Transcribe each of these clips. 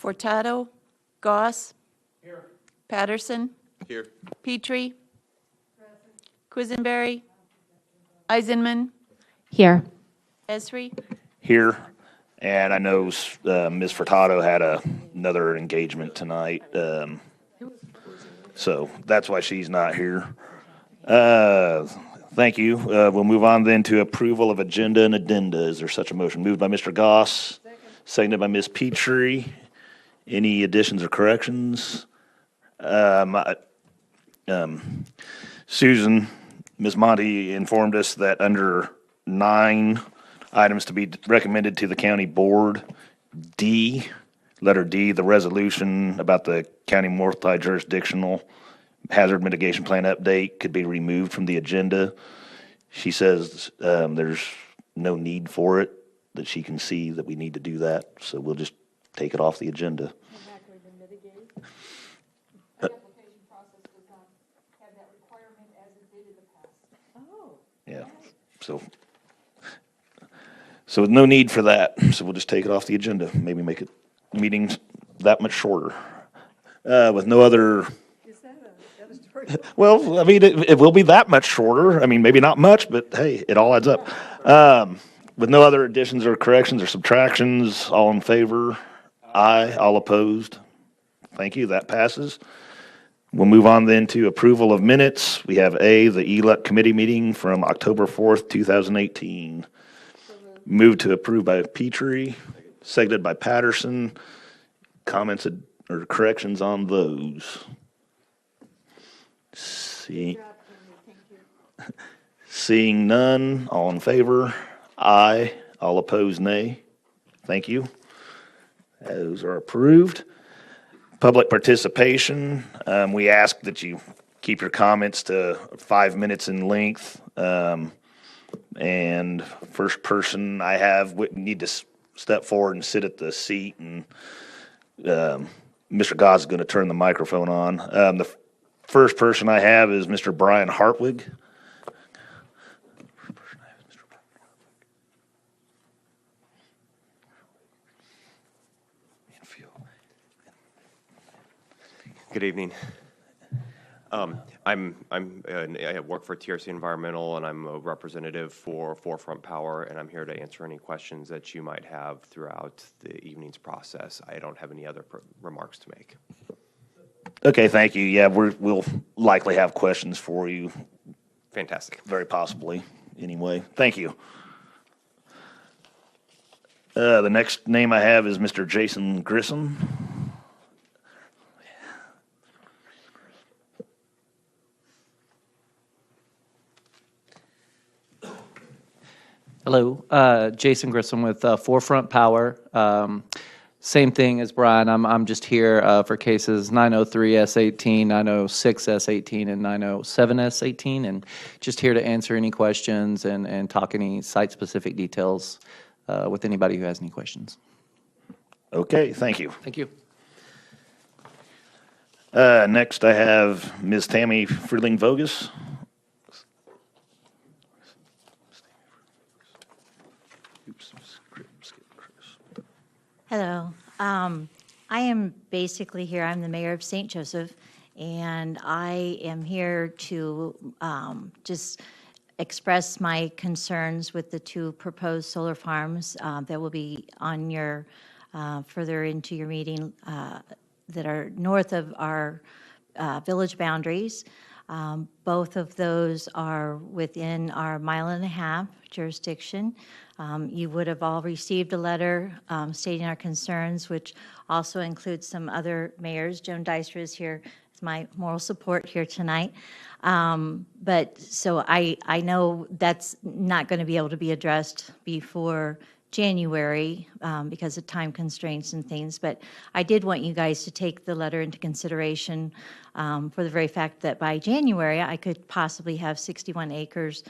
Furtado, Goss. Here. Patterson. Here. Petrie. Quisenberry. Eisenman. Here. Esri. Here. And I know Ms. Furtado had another engagement tonight, so that's why she's not here. Thank you. We'll move on then to approval of agenda and addenda. Is there such a motion? Moved by Mr. Goss, seconded by Ms. Petrie. Any additions or corrections? Susan, Ms. Monty informed us that under 9 items to be recommended to the county board, D, letter D, the resolution about the county multi-jurisdictional hazard mitigation plan update could be removed from the agenda. She says there's no need for it, that she can see that we need to do that, so we'll just take it off the agenda. The application process does not have that requirement as it did in the past. Oh. Yeah, so with no need for that, so we'll just take it off the agenda, maybe make it meetings that much shorter. With no other, Is that a story? well, I mean, it will be that much shorter. I mean, maybe not much, but hey, it all adds up. With no other additions or corrections or subtractions, all in favor? Aye. All opposed? Thank you, that passes. We'll move on then to approval of minutes. We have A, the ELUC committee meeting from October 4th, 2018. Moved to approve by Petrie, seconded by Patterson. Comments or corrections on those? Seeing none, all in favor? Aye. All opposed, nay. Thank you. Those are approved. Public participation, we ask that you keep your comments to 5 minutes in length. And first person I have need to step forward and sit at the seat, and Mr. Goss is going to turn the microphone on. The first person I have is Mr. Brian Hartwig. Good evening. I work for TRC Environmental, and I'm a representative for Forefront Power, and I'm here to answer any questions that you might have throughout the evening's process. I don't have any other remarks to make. Okay, thank you. Yeah, we'll likely have questions for you. Fantastic. Very possibly, anyway. Thank you. The next name I have is Mr. Jason Grissom. Hello, Jason Grissom with Forefront Power. Same thing as Brian. I'm just here for cases 903S18, 906S18, and 907S18, and just here to answer any questions and talk any site-specific details with anybody who has any questions. Okay, thank you. Thank you. Next, I have Ms. Tammy Freeling-Vogus. Hello. I am basically here, I'm the mayor of St. Joseph, and I am here to just express my concerns with the 2 proposed solar farms that will be on your, further into your meeting, that are north of our village boundaries. Both of those are within our 1.5-mile jurisdiction. You would have all received a letter stating our concerns, which also includes some other mayors. Joan Dicer is here as my moral support here tonight. But so I know that's not going to be able to be addressed before January because of time constraints and things, but I did want you guys to take the letter into consideration for the very fact that by January I could possibly have 61 acres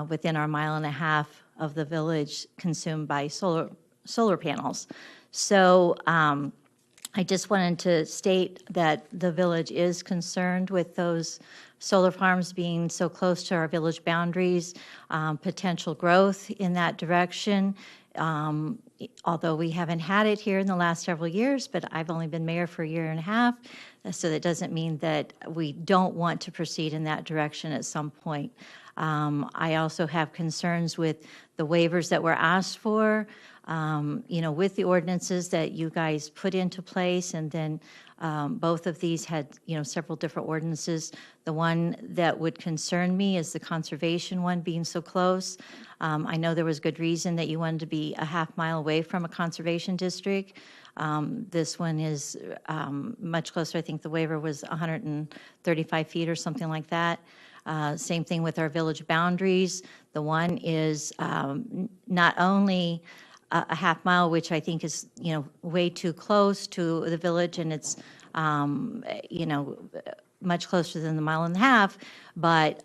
within our 1.5 miles of the village consumed by solar panels. So I just wanted to state that the village is concerned with those solar farms being so close to our village boundaries, potential growth in that direction. although we haven't had it here in the last several years, but I've only been mayor for a year and a half, so that doesn't mean that we don't want to proceed in that direction at some point. I also have concerns with the waivers that were asked for, with the ordinances that you guys put into place, and then both of these had, several different ordinances. The one that would concern me is the conservation one being so close. I know there was good reason that you wanted to be a half mile away from a conservation district. This one is much closer. I think the waiver was 135 feet or something like that. Same thing with our village boundaries. The one is not only a half mile, which I think is, way too close to the village, and it's, much closer than the mile and a half, but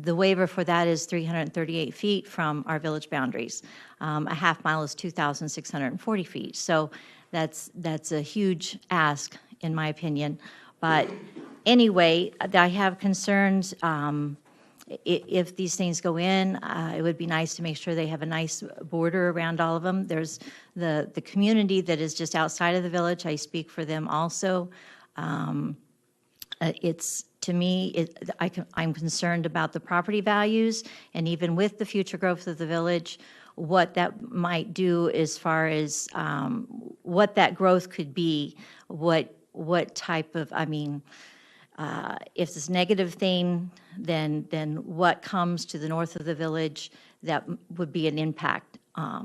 the waiver for that is 338 feet from our village boundaries. A half mile is 2,640 feet. So that's a huge ask, in my opinion. But anyway, I have concerns. If these things go in, it would be nice to make sure they have a nice border around all of them. There's the community that is just outside of the village. I speak for them also. It's, to me, I'm concerned about the property values, and even with the future growth of the village, what that might do as far as what that growth could be, what type of, if it's a negative thing, then what comes to the north of the village that would be an impact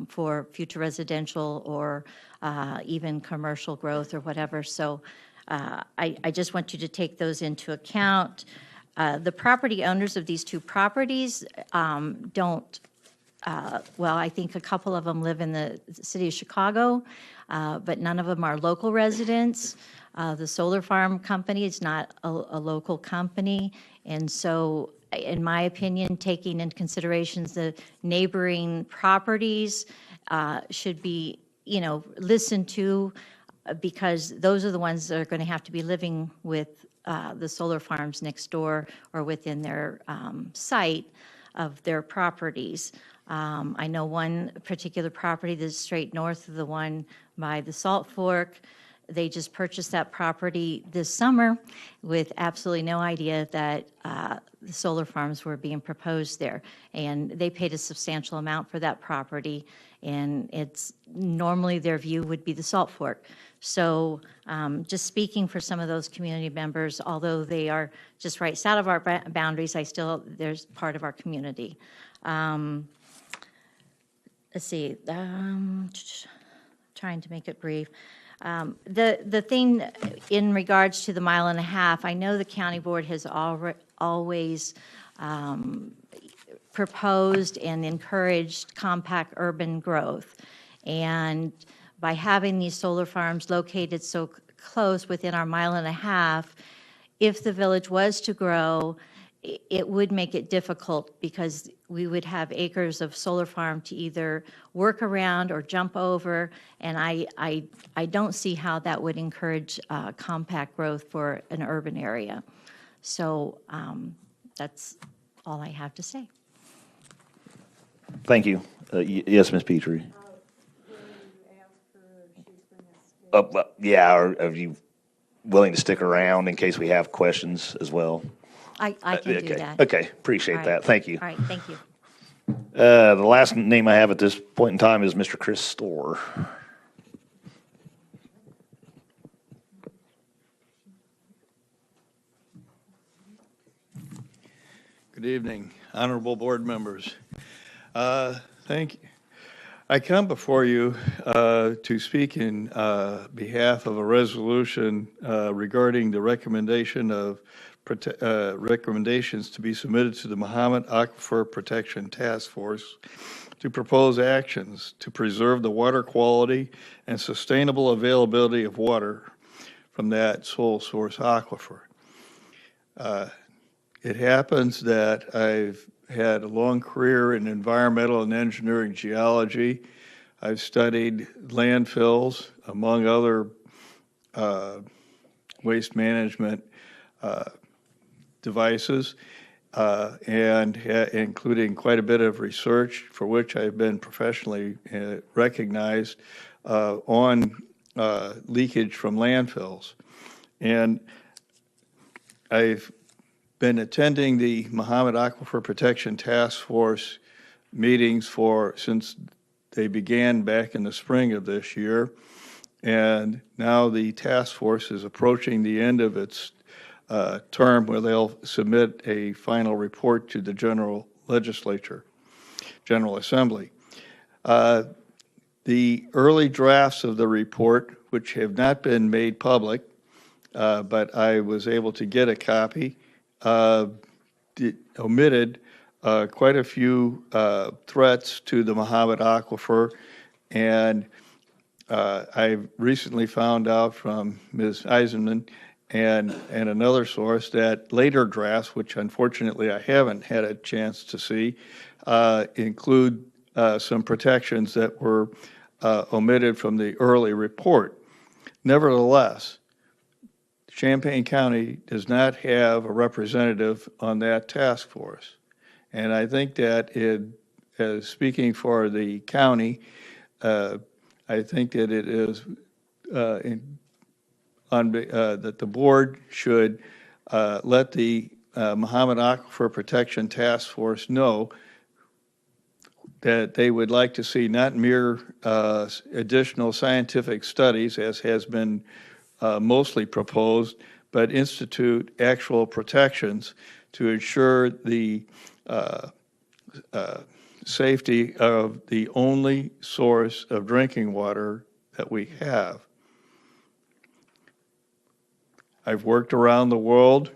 for future residential or even commercial growth or whatever. So I just want you to take those into account. The property owners of these two properties don't, well, I think a couple of them live in the city of Chicago, but none of them are local residents. The solar farm company is not a local company, and so, in my opinion, taking into consideration the neighboring properties should be, listened to, because those are the ones that are going to have to be living with the solar farms next door or within their site of their properties. I know one particular property that's straight north of the one by the Salt Fork. They just purchased that property this summer with absolutely no idea that the solar farms were being proposed there. And they paid a substantial amount for that property, and it's normally their view would be the Salt Fork. So just speaking for some of those community members, although they are just right south of our boundaries, there's part of our community. Let's see, trying to make it brief. The thing in regards to the mile and a half, I know the county board has always proposed and encouraged compact urban growth. And by having these solar farms located so close within our mile and a half, if the village was to grow, it would make it difficult, because we would have acres of solar farm to either work around or jump over, and I don't see how that would encourage compact growth for an urban area. So that's all I have to say. Thank you. Yes, Ms. Petrie. Yeah, are you willing to stick around in case we have questions as well? I can do Okay. that. Okay, appreciate All right. that. Thank you. All right, thank you. The last name I have at this point in time is Mr. Chris Storr. Good evening, honorable board members. Thank you. I come before you to speak in behalf of a resolution regarding the recommendation of recommendations to be submitted to the Mahomet Aquifer Protection Task Force to propose actions to preserve the water quality and sustainable availability of water from that sole source aquifer. It happens that I've had a long career in environmental and engineering geology. I've studied landfills, among other waste management devices, and including quite a bit of research for which I've been professionally recognized on leakage from landfills. And I've been attending the Muhammad Aquifer Protection Task Force meetings since they began back in the spring of this year. And now the task force is approaching the end of its term where they'll submit a final report to the General Assembly. The early drafts of the report, which have not been made public, but I was able to get a copy, omitted quite a few threats to the Muhammad Aquifer, and I recently found out from Ms. Eisenman and another source that later drafts, which unfortunately I haven't had a chance to see, include some protections that were omitted from the early report. Nevertheless, Champaign County does not have a representative on that task force. And I think that speaking for the county, I think that it is that the board should let the Muhammad Aquifer Protection Task Force know that they would like to see not mere additional scientific studies, as has been mostly proposed, but institute actual protections to ensure the safety of the only source of drinking water that we have. I've worked around the world.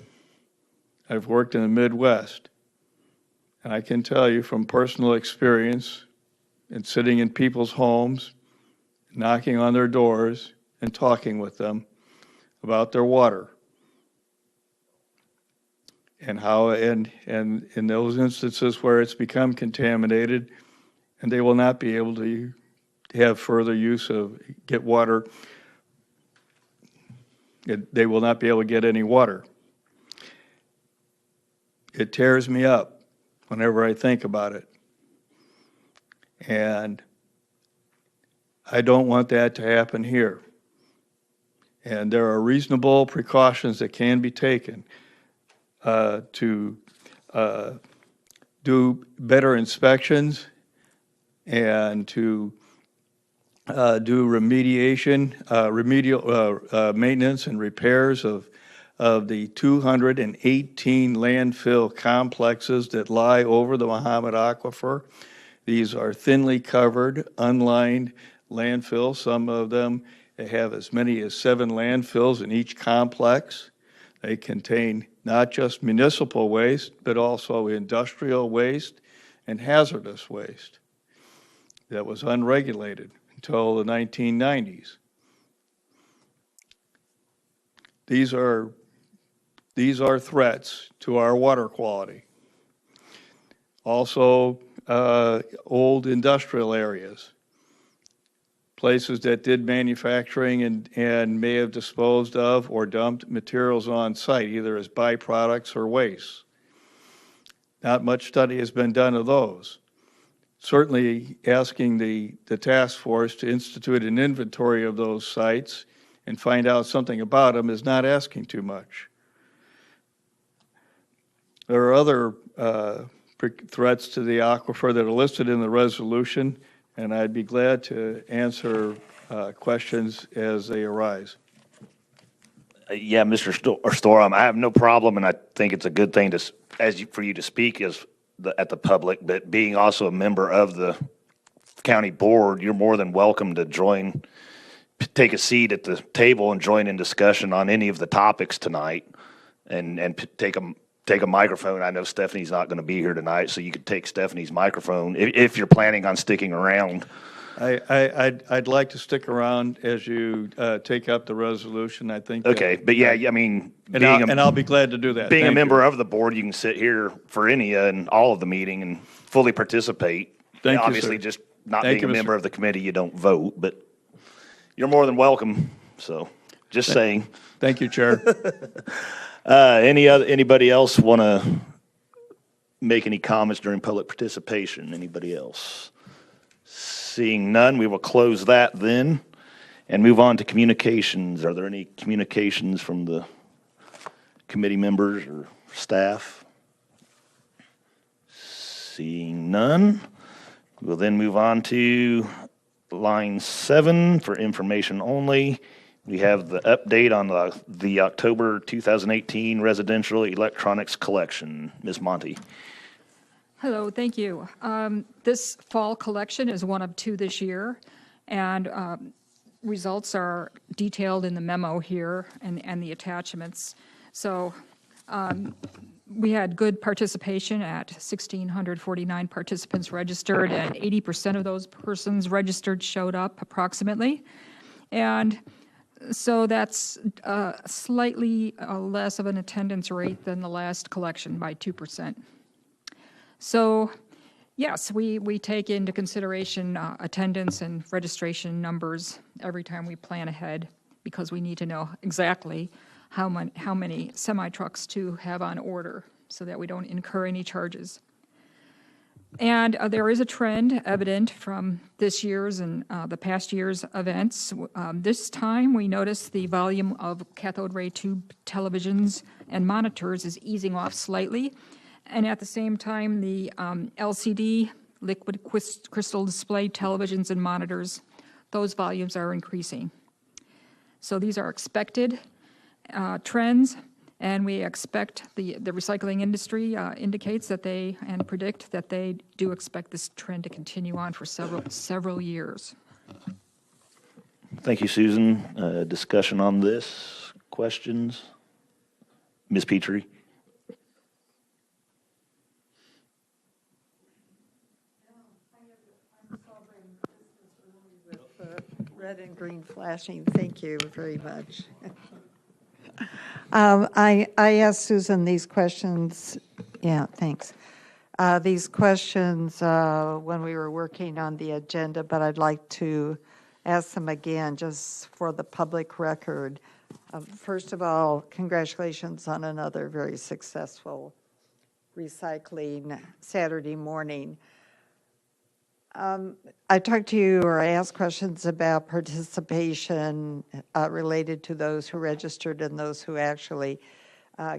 I've worked in the Midwest. And I can tell you from personal experience and sitting in people's homes, knocking on their doors and talking with them about their water. And how, and in those instances where it's become contaminated, and they will not be able to have further use of, get water, they will not be able to get any water. It tears me up whenever I think about it. And I don't want that to happen here. And there are reasonable precautions that can be taken to do better inspections and to do remedial maintenance and repairs of the 218 landfill complexes that lie over the Muhammad Aquifer. These are thinly covered, unlined landfills. Some of them have as many as 7 landfills in each complex. They contain not just municipal waste, but also industrial waste and hazardous waste that was unregulated until the 1990s. These are threats to our water quality. Also, old industrial areas, places that did manufacturing and may have disposed of or dumped materials on site, either as byproducts or waste. Not much study has been done of those. Certainly asking the task force to institute an inventory of those sites and find out something about them is not asking too much. There are other threats to the aquifer that are listed in the resolution, and I'd be glad to answer questions as they arise. Yeah, Mr. Storm, I have no problem, and I think it's a good thing for you to speak at the public, but being also a member of the county board, you're more than welcome to take a seat at the table and join in discussion on any of the topics tonight, and take a microphone. I know Stephanie's not going to be here tonight, so you could take Stephanie's microphone if you're planning on sticking around. I'd like to stick around as you take up the resolution. I think. Okay, but yeah, I mean, and I'll be glad to do that. Being Thank a member you. of the board, you can sit here for any and all of the meeting and fully participate. Thank you, Obviously, sir. just not Thank being you, a member Mr. of the committee, you don't vote, but you're more than welcome. So, just saying. Thank you, Chair. Anybody else want to make any comments during public participation? Anybody else? Seeing none, we will close that then and move on to communications. Are there any communications from the committee members or staff? Seeing none, we'll then move on to line 7 for information only. We have the update on the October 2018 residential electronics collection. Ms. Monty. Hello, thank you. This fall collection is one of 2 this year, and results are detailed in the memo here and the attachments. So we had good participation at 1,649 participants registered, and 80% of those persons registered showed up approximately. And so that's slightly less of an attendance rate than the last collection by 2%. So, yes, we take into consideration attendance and registration numbers every time we plan ahead, because we need to know exactly how many semi-trucks to have on order so that we don't incur any charges. And there is a trend evident from this year's and the past year's events. This time, we notice the volume of cathode ray tube televisions and monitors is easing off slightly. And at the same time, the LCD, liquid crystal display televisions and monitors, those volumes are increasing. So these are expected trends, and we expect the recycling industry indicates that they, and predict that they do expect this trend to continue on for several years. Thank you, Susan. Discussion on this? Questions? Ms. Petrie? Red and green flashing, thank you very much. I asked Susan these questions, yeah, thanks. These questions when we were working on the agenda, but I'd like to ask them again just for the public record. First of all, congratulations on another very successful recycling Saturday morning. I talked to you, or I asked questions about participation related to those who registered and those who actually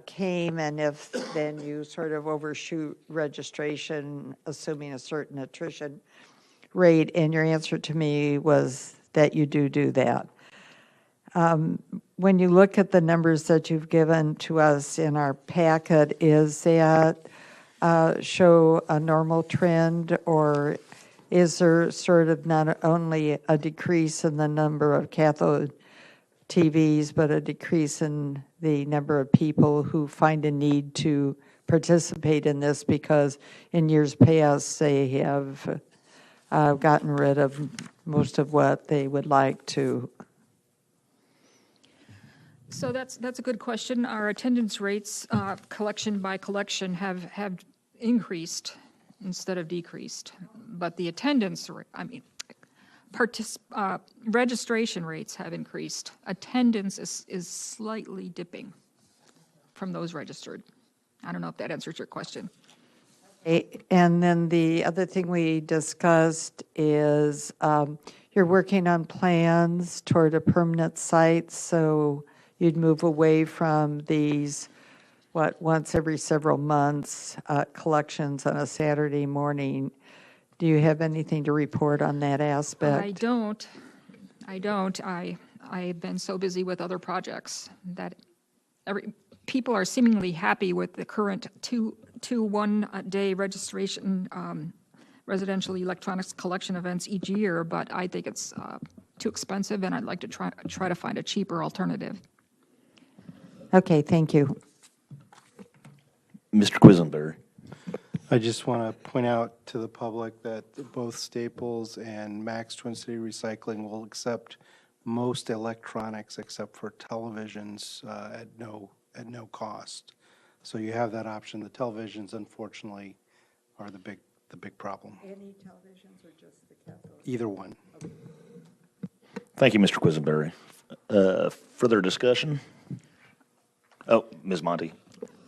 came, and if then you sort of overshoot registration, assuming a certain attrition rate, and your answer to me was that you do that. When you look at the numbers that you've given to us in our packet, is that show a normal trend, or is there sort of not only a decrease in the number of cathode TVs, but a decrease in the number of people who find a need to participate in this because in years past they have gotten rid of most of what they would like to? So that's a good question. Our attendance rates, collection by collection, have increased instead of decreased. But the attendance, registration rates have increased. Attendance is slightly dipping from those registered. I don't know if that answers your question. And then the other thing we discussed is you're working on plans toward a permanent site, so you'd move away from these, once every several months collections on a Saturday morning. Do you have anything to report on that aspect? I don't. I've been so busy with other projects that people are seemingly happy with the current two one-day registration residential electronics collection events each year, but I think it's too expensive, and I'd like to try to find a cheaper alternative. Okay, thank you. Mr. Quisenberry. I just want to point out to the public that both Staples and Max Twin City Recycling will accept most electronics except for televisions at no cost. So you have that option. The televisions, unfortunately, are the big problem. Any televisions or just the cathode? Either one. Thank you, Mr. Quisenberry. Further discussion? Oh, Ms. Monty.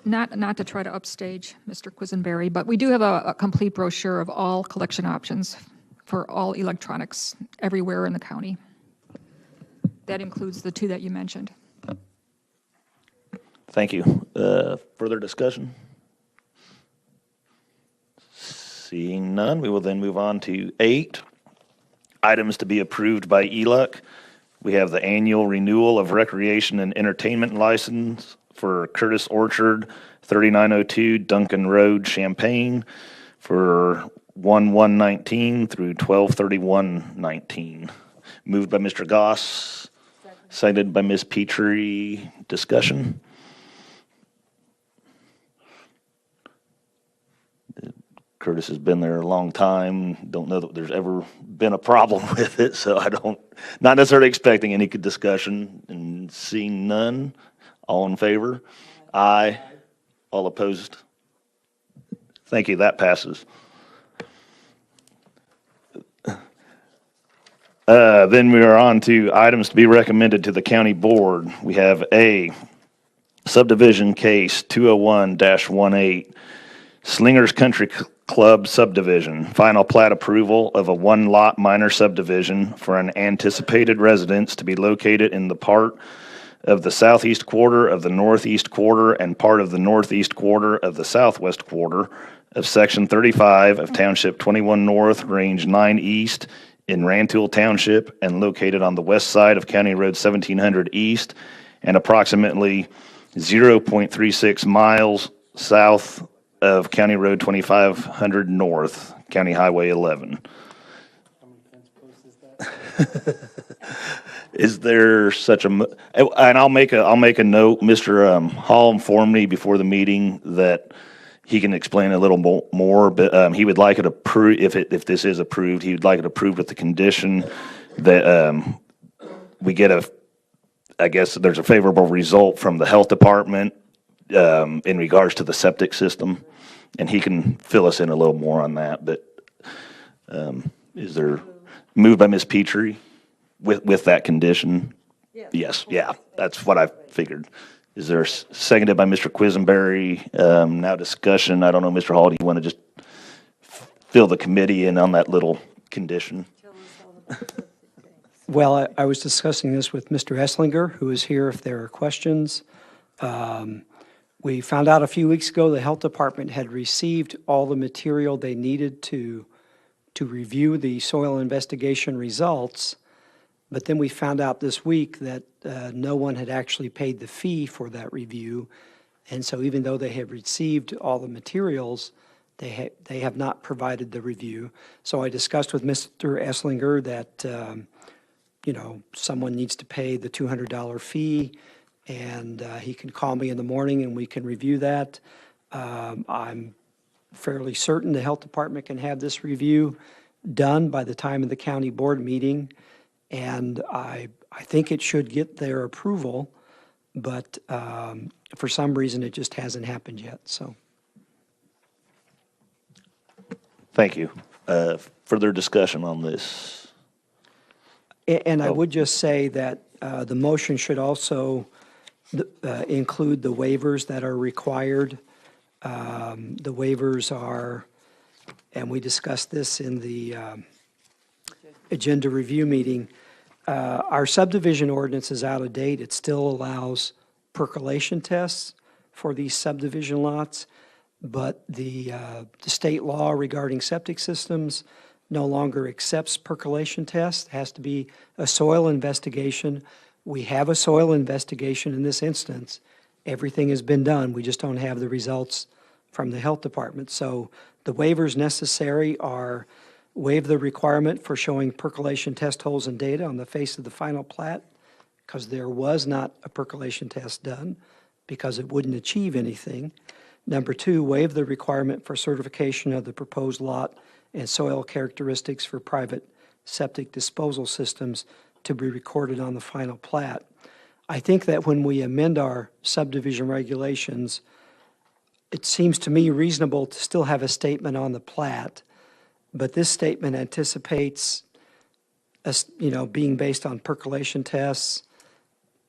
Not to try to upstage Mr. Quisenberry, but we do have a complete brochure of all collection options for all electronics everywhere in the county. That includes the two that you mentioned. Thank you. Further discussion? Seeing none, we will then move on to 8, items to be approved by ELUC. We have the annual renewal of recreation and entertainment license for Curtis Orchard, 3902 Duncan Road, Champaign, for 1/1/19 through 12/31/19. Moved by Mr. Goss, seconded by Ms. Petrie. Discussion? Curtis has been there a long time. Don't know that there's ever been a problem with it, so not necessarily expecting any discussion. And seeing none, all in favor? Aye. All opposed? Thank you, that passes. Then we are on to items to be recommended to the county board. We have A, subdivision case 201-18, Slingers Country Club subdivision, final plat approval of a one-lot minor subdivision for an anticipated residence to be located in the part of the southeast quarter of the northeast quarter and part of the northeast quarter of the southwest quarter of Section 35 of Township 21 North, Range 9 East in Rantoul Township and located on the west side of County Road 1700 East and approximately 0.36 miles south of County Road 2500 North, County Highway 11. How many fence posts is that? Is there such a, and I'll make a note, Mr. Hall informed me before the meeting that he can explain a little more, but he would like it approved, if this is approved, he would like it approved with the condition that we get I guess there's a favorable result from the health department in regards to the septic system, and he can fill us in a little more on that, but is there, moved by Ms. Petrie with that condition? Yes, yeah, that's what I figured. Is there seconded by Mr. Quisenberry? Now discussion, I don't know, Mr. Hall, do you want to just fill the committee in on that little condition? Well, I was discussing this with Mr. Esslinger, who is here if there are questions. We found out a few weeks ago the health department had received all the material they needed to review the soil investigation results, but then we found out this week that no one had actually paid the fee for that review, and so even though they have received all the materials, they have not provided the review. So I discussed with Mr. Esslinger that someone needs to pay the $200 fee, and he can call me in the morning and we can review that. I'm fairly certain the health department can have this review done by the time of the county board meeting, and I think it should get their approval, but for some reason it just hasn't happened yet. So, Thank you. Further discussion on this? and I would just say that the motion should also include the waivers that are required. The waivers are, and we discussed this in the agenda review meeting, our subdivision ordinance is out of date. It still allows percolation tests for these subdivision lots, but the state law regarding septic systems no longer accepts percolation tests. It has to be a soil investigation. We have a soil investigation in this instance. Everything has been done. We just don't have the results from the health department. So the waivers necessary are waive the requirement for showing percolation test holes and data on the face of the final plat, because there was not a percolation test done, because it wouldn't achieve anything. Number two, waive the requirement for certification of the proposed lot and soil characteristics for private septic disposal systems to be recorded on the final plat. I think that when we amend our subdivision regulations, it seems to me reasonable to still have a statement on the plat, but this statement anticipates us, being based on percolation tests.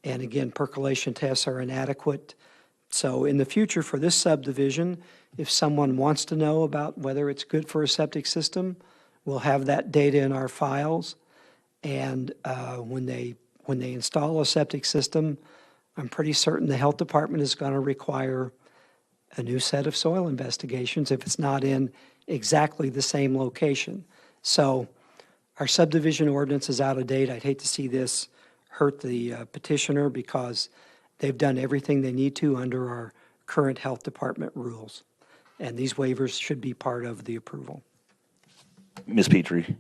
And again, percolation tests are inadequate So in the future for this subdivision, if someone wants to know about whether it's good for a septic system, we'll have that data in our files. And when they install a septic system, I'm pretty certain the health department is going to require a new set of soil investigations if it's not in exactly the same location. So our subdivision ordinance is out of date. I'd hate to see this hurt the petitioner because they've done everything they need to under our current health department rules. And these waivers should be part of the approval. Ms. Petrie?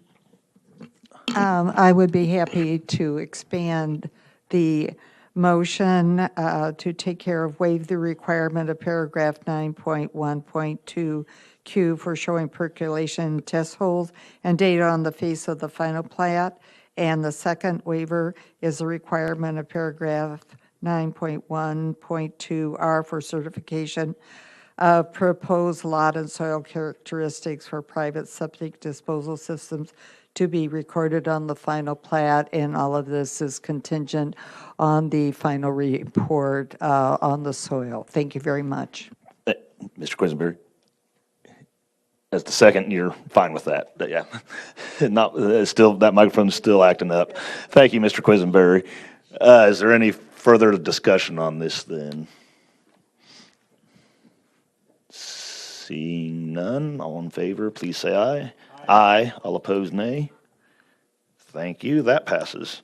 I would be happy to expand the motion to take care of waive the requirement of paragraph 9.1.2Q for showing percolation test holes and data on the face of the final plat. And the second waiver is the requirement of paragraph 9.1.2R for certification of proposed lot and soil characteristics for private septic disposal systems to be recorded on the final plat, and all of this is contingent on the final report on the soil. Thank you very much. Mr. Quisenberry? As the second, you're fine with that. Yeah. Still, that microphone's still acting up. Thank you, Mr. Quisenberry. Is there any further discussion on this then? Seeing none, all in favor, please say aye. Aye. All opposed, nay. Thank you, that passes.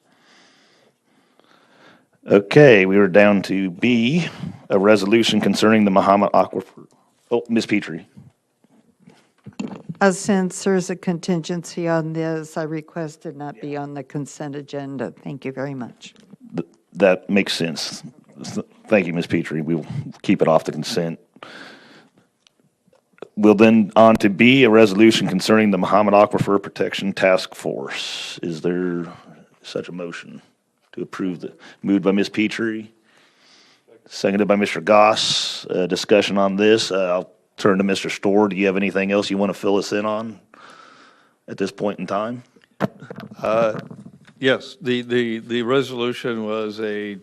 Okay, we were down to B, a resolution concerning the Mahomet Aquifer. Oh, Ms. Petrie. Since there's a contingency on this, I request it not be on the consent agenda. Thank you very much. That makes sense. Thank you, Ms. Petrie. We'll keep it off the consent. We'll then on to B, a resolution concerning the Mahomet Aquifer Protection Task Force. Is there such a motion to approve the, moved by Ms. Petrie, seconded by Mr. Goss. Discussion on this. I'll turn to Mr. Storr. Do you have anything else you want to fill us in on at this point in time? Yes, the resolution was a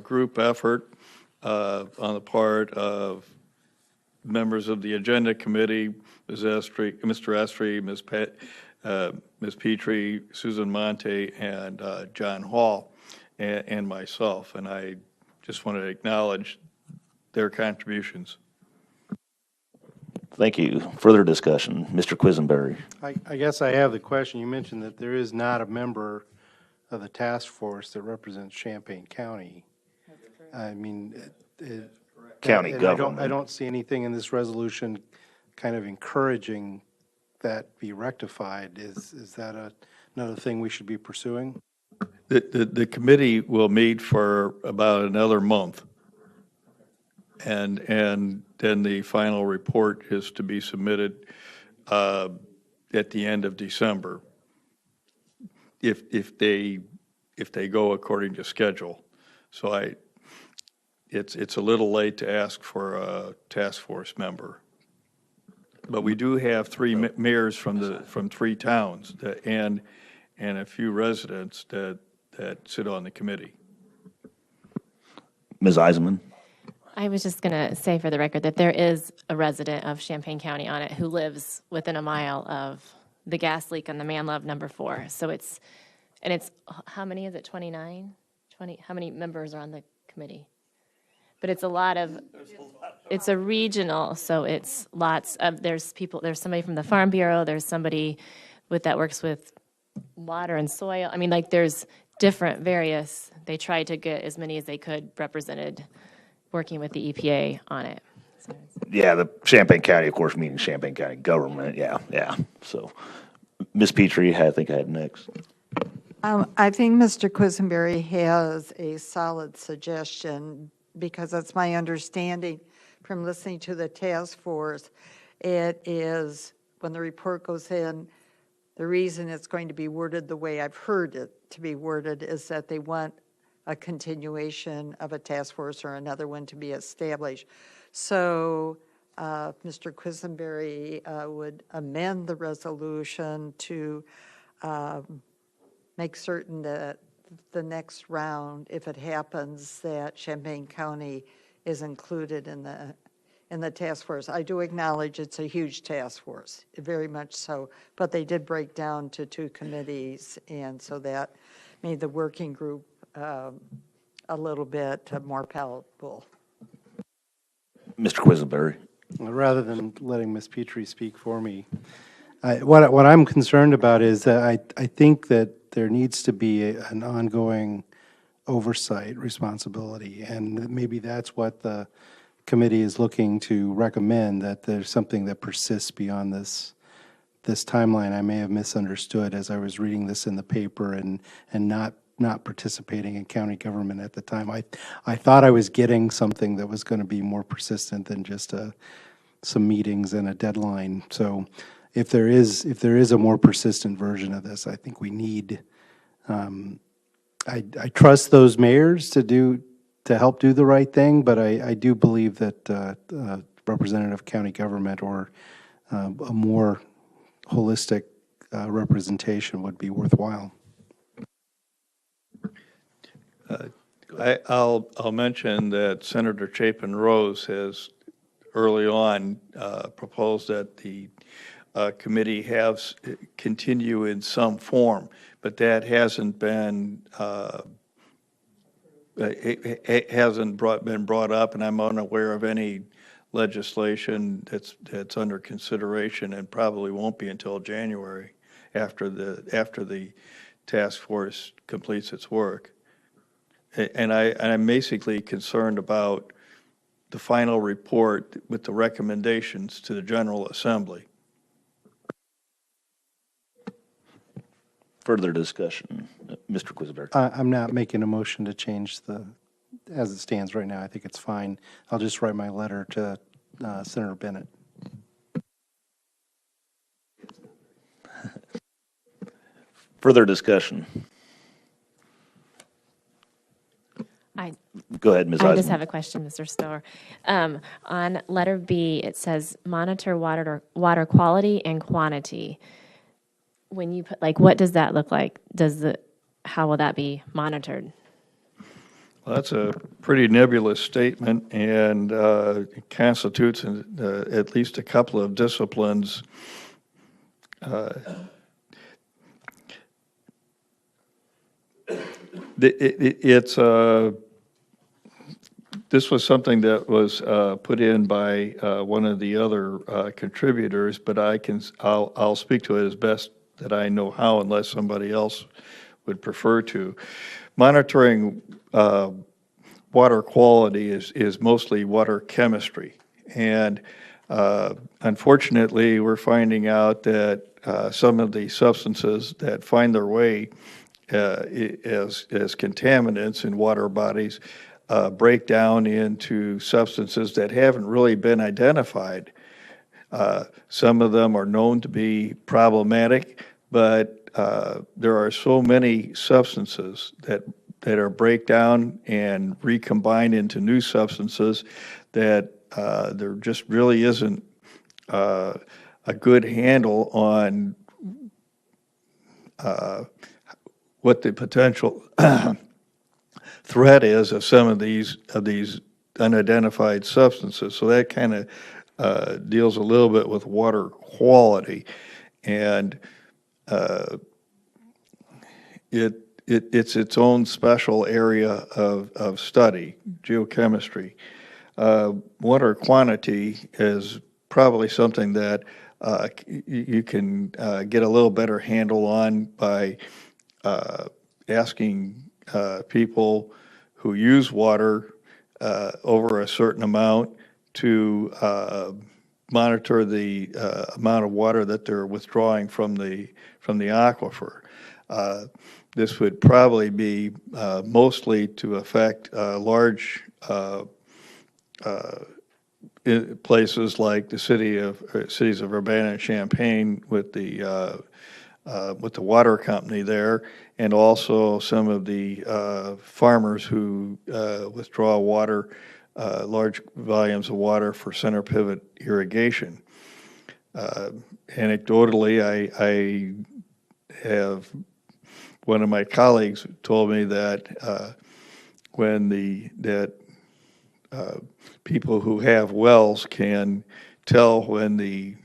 group effort on the part of members of the Agenda Committee, Mr. Estrie, Ms. Petrie, Susan Monte, and John Hall, and myself. And I just want to acknowledge their contributions. Thank you. Further discussion. Mr. Quisenberry. I guess I have the question. You mentioned that there is not a member of the task force that represents Champaign County. I mean, County and government. I don't see anything in this resolution kind of encouraging that be rectified. Is that another thing we should be pursuing? The committee will meet for about another month. And then the final report is to be submitted at the end of December, if they go according to schedule. So it's a little late to ask for a task force member, but we do have three mayors from three towns and a few residents that sit on the committee. Ms. Eisenman. I was just going to say for the record that there is a resident of Champaign County on it who lives within a mile of the gas leak on the Manlove number 4. So it's, how many is it, 29? 20, how many members are on the committee? But it's a lot of, it's a regional, so it's lots of, there's somebody from the Farm Bureau, there's somebody that works with water and soil. I mean, like there's different various, they tried to get as many as they could represented working with the EPA on it. So. Yeah, the Champaign County, of course, meaning Champaign County government. Yeah. So, Ms. Petrie, I think I had next. I think Mr. Quisenberry has a solid suggestion because it's my understanding from listening to the task force, it is when the report goes in, the reason it's going to be worded the way I've heard it to be worded is that they want a continuation of a task force or another one to be established. So Mr. Quisenberry would amend the resolution to make certain that the next round, if it happens that Champaign County is included in the task force. I do acknowledge it's a huge task force, very much so, but they did break down to 2 committees, and so that made the working group a little bit more palatable. Mr. Quisenberry. Rather than letting Ms. Petrie speak for me, what I'm concerned about is that I think that there needs to be an ongoing oversight responsibility, and maybe that's what the committee is looking to recommend, that there's something that persists beyond this timeline. I may have misunderstood as I was reading this in the paper and not participating in county government at the time. I thought I was getting something that was going to be more persistent than just some meetings and a deadline. So if there is a more persistent version of this, I think we need, I trust those mayors to help do the right thing, but I do believe that representative county government or a more holistic representation would be worthwhile. I'll mention that Senator Chapin Rose has early on proposed that the committee continue in some form, but that hasn't been been brought up, and I'm unaware of any legislation that's under consideration, and probably won't be until January after the task force completes its work. And I'm basically concerned about the final report with the recommendations to the General Assembly. Further discussion, Mr. Quisenberry. I'm not making a motion to change as it stands right now. I think it's fine. I'll just write my letter to Senator Bennett. Further discussion. Go ahead, Ms. I just Eisman. have a question, Mr. Stower. On letter B, it says monitor water quality and quantity. When you put, what does that look like? How will that be monitored? Well, that's a pretty nebulous statement, and it constitutes at least a couple of disciplines. This was something that was put in by one of the other contributors, but I'll speak to it as best that I know how, unless somebody else would prefer to. Monitoring water quality is mostly water chemistry, and unfortunately, we're finding out that some of the substances that find their way as contaminants in water bodies break down into substances that haven't really been identified. Some of them are known to be problematic, but there are so many substances that are break down and recombine into new substances that there just really isn't a good handle on what the potential threat is of some of these unidentified substances. So that kind of deals a little bit with water quality, and it's its own special area of study, geochemistry. Water quantity is probably something that you can get a little better handle on by asking people who use water over a certain amount to monitor the amount of water that they're withdrawing from the aquifer. This would probably be mostly to affect large places like the cities of Urbana and Champaign with the water company there, and also some of the farmers who withdraw water, large volumes of water for center pivot irrigation. Anecdotally, I have one of my colleagues told me that when people who have wells can tell when the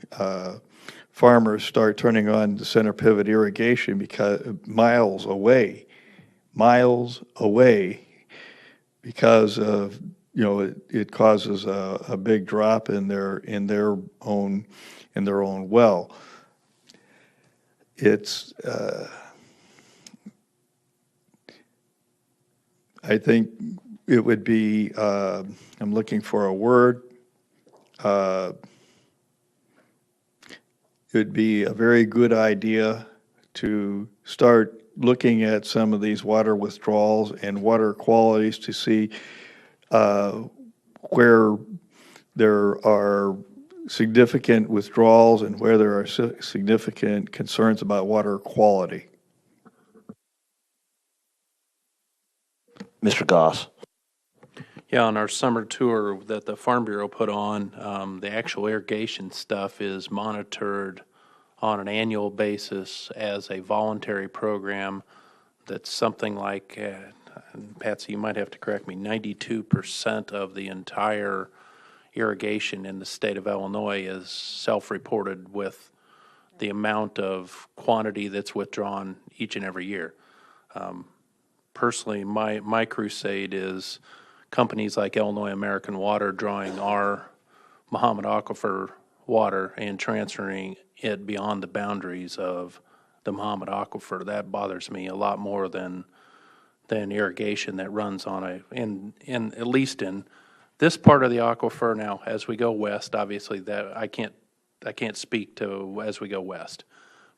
farmers start turning on the center pivot irrigation because miles away, because of, it causes a big drop in their own well. It's I think it would be, I'm looking for a word. It would be a very good idea to start looking at some of these water withdrawals and water qualities to see where there are significant withdrawals and where there are significant concerns about water quality. Mr. Goss. Yeah, on our summer tour that the Farm Bureau put on, the actual irrigation stuff is monitored on an annual basis as a voluntary program that's something like, and Patsy, you might have to correct me, 92% of the entire irrigation in the state of Illinois is self-reported with the amount of quantity that's withdrawn each and every year. Personally, my crusade is companies like Illinois American Water drawing our Muhammad Aquifer water and transferring it beyond the boundaries of the Muhammad Aquifer. That bothers me a lot more than irrigation that runs on in at least in this part of the aquifer. Now, as we go west, obviously that I can't speak to as we go west,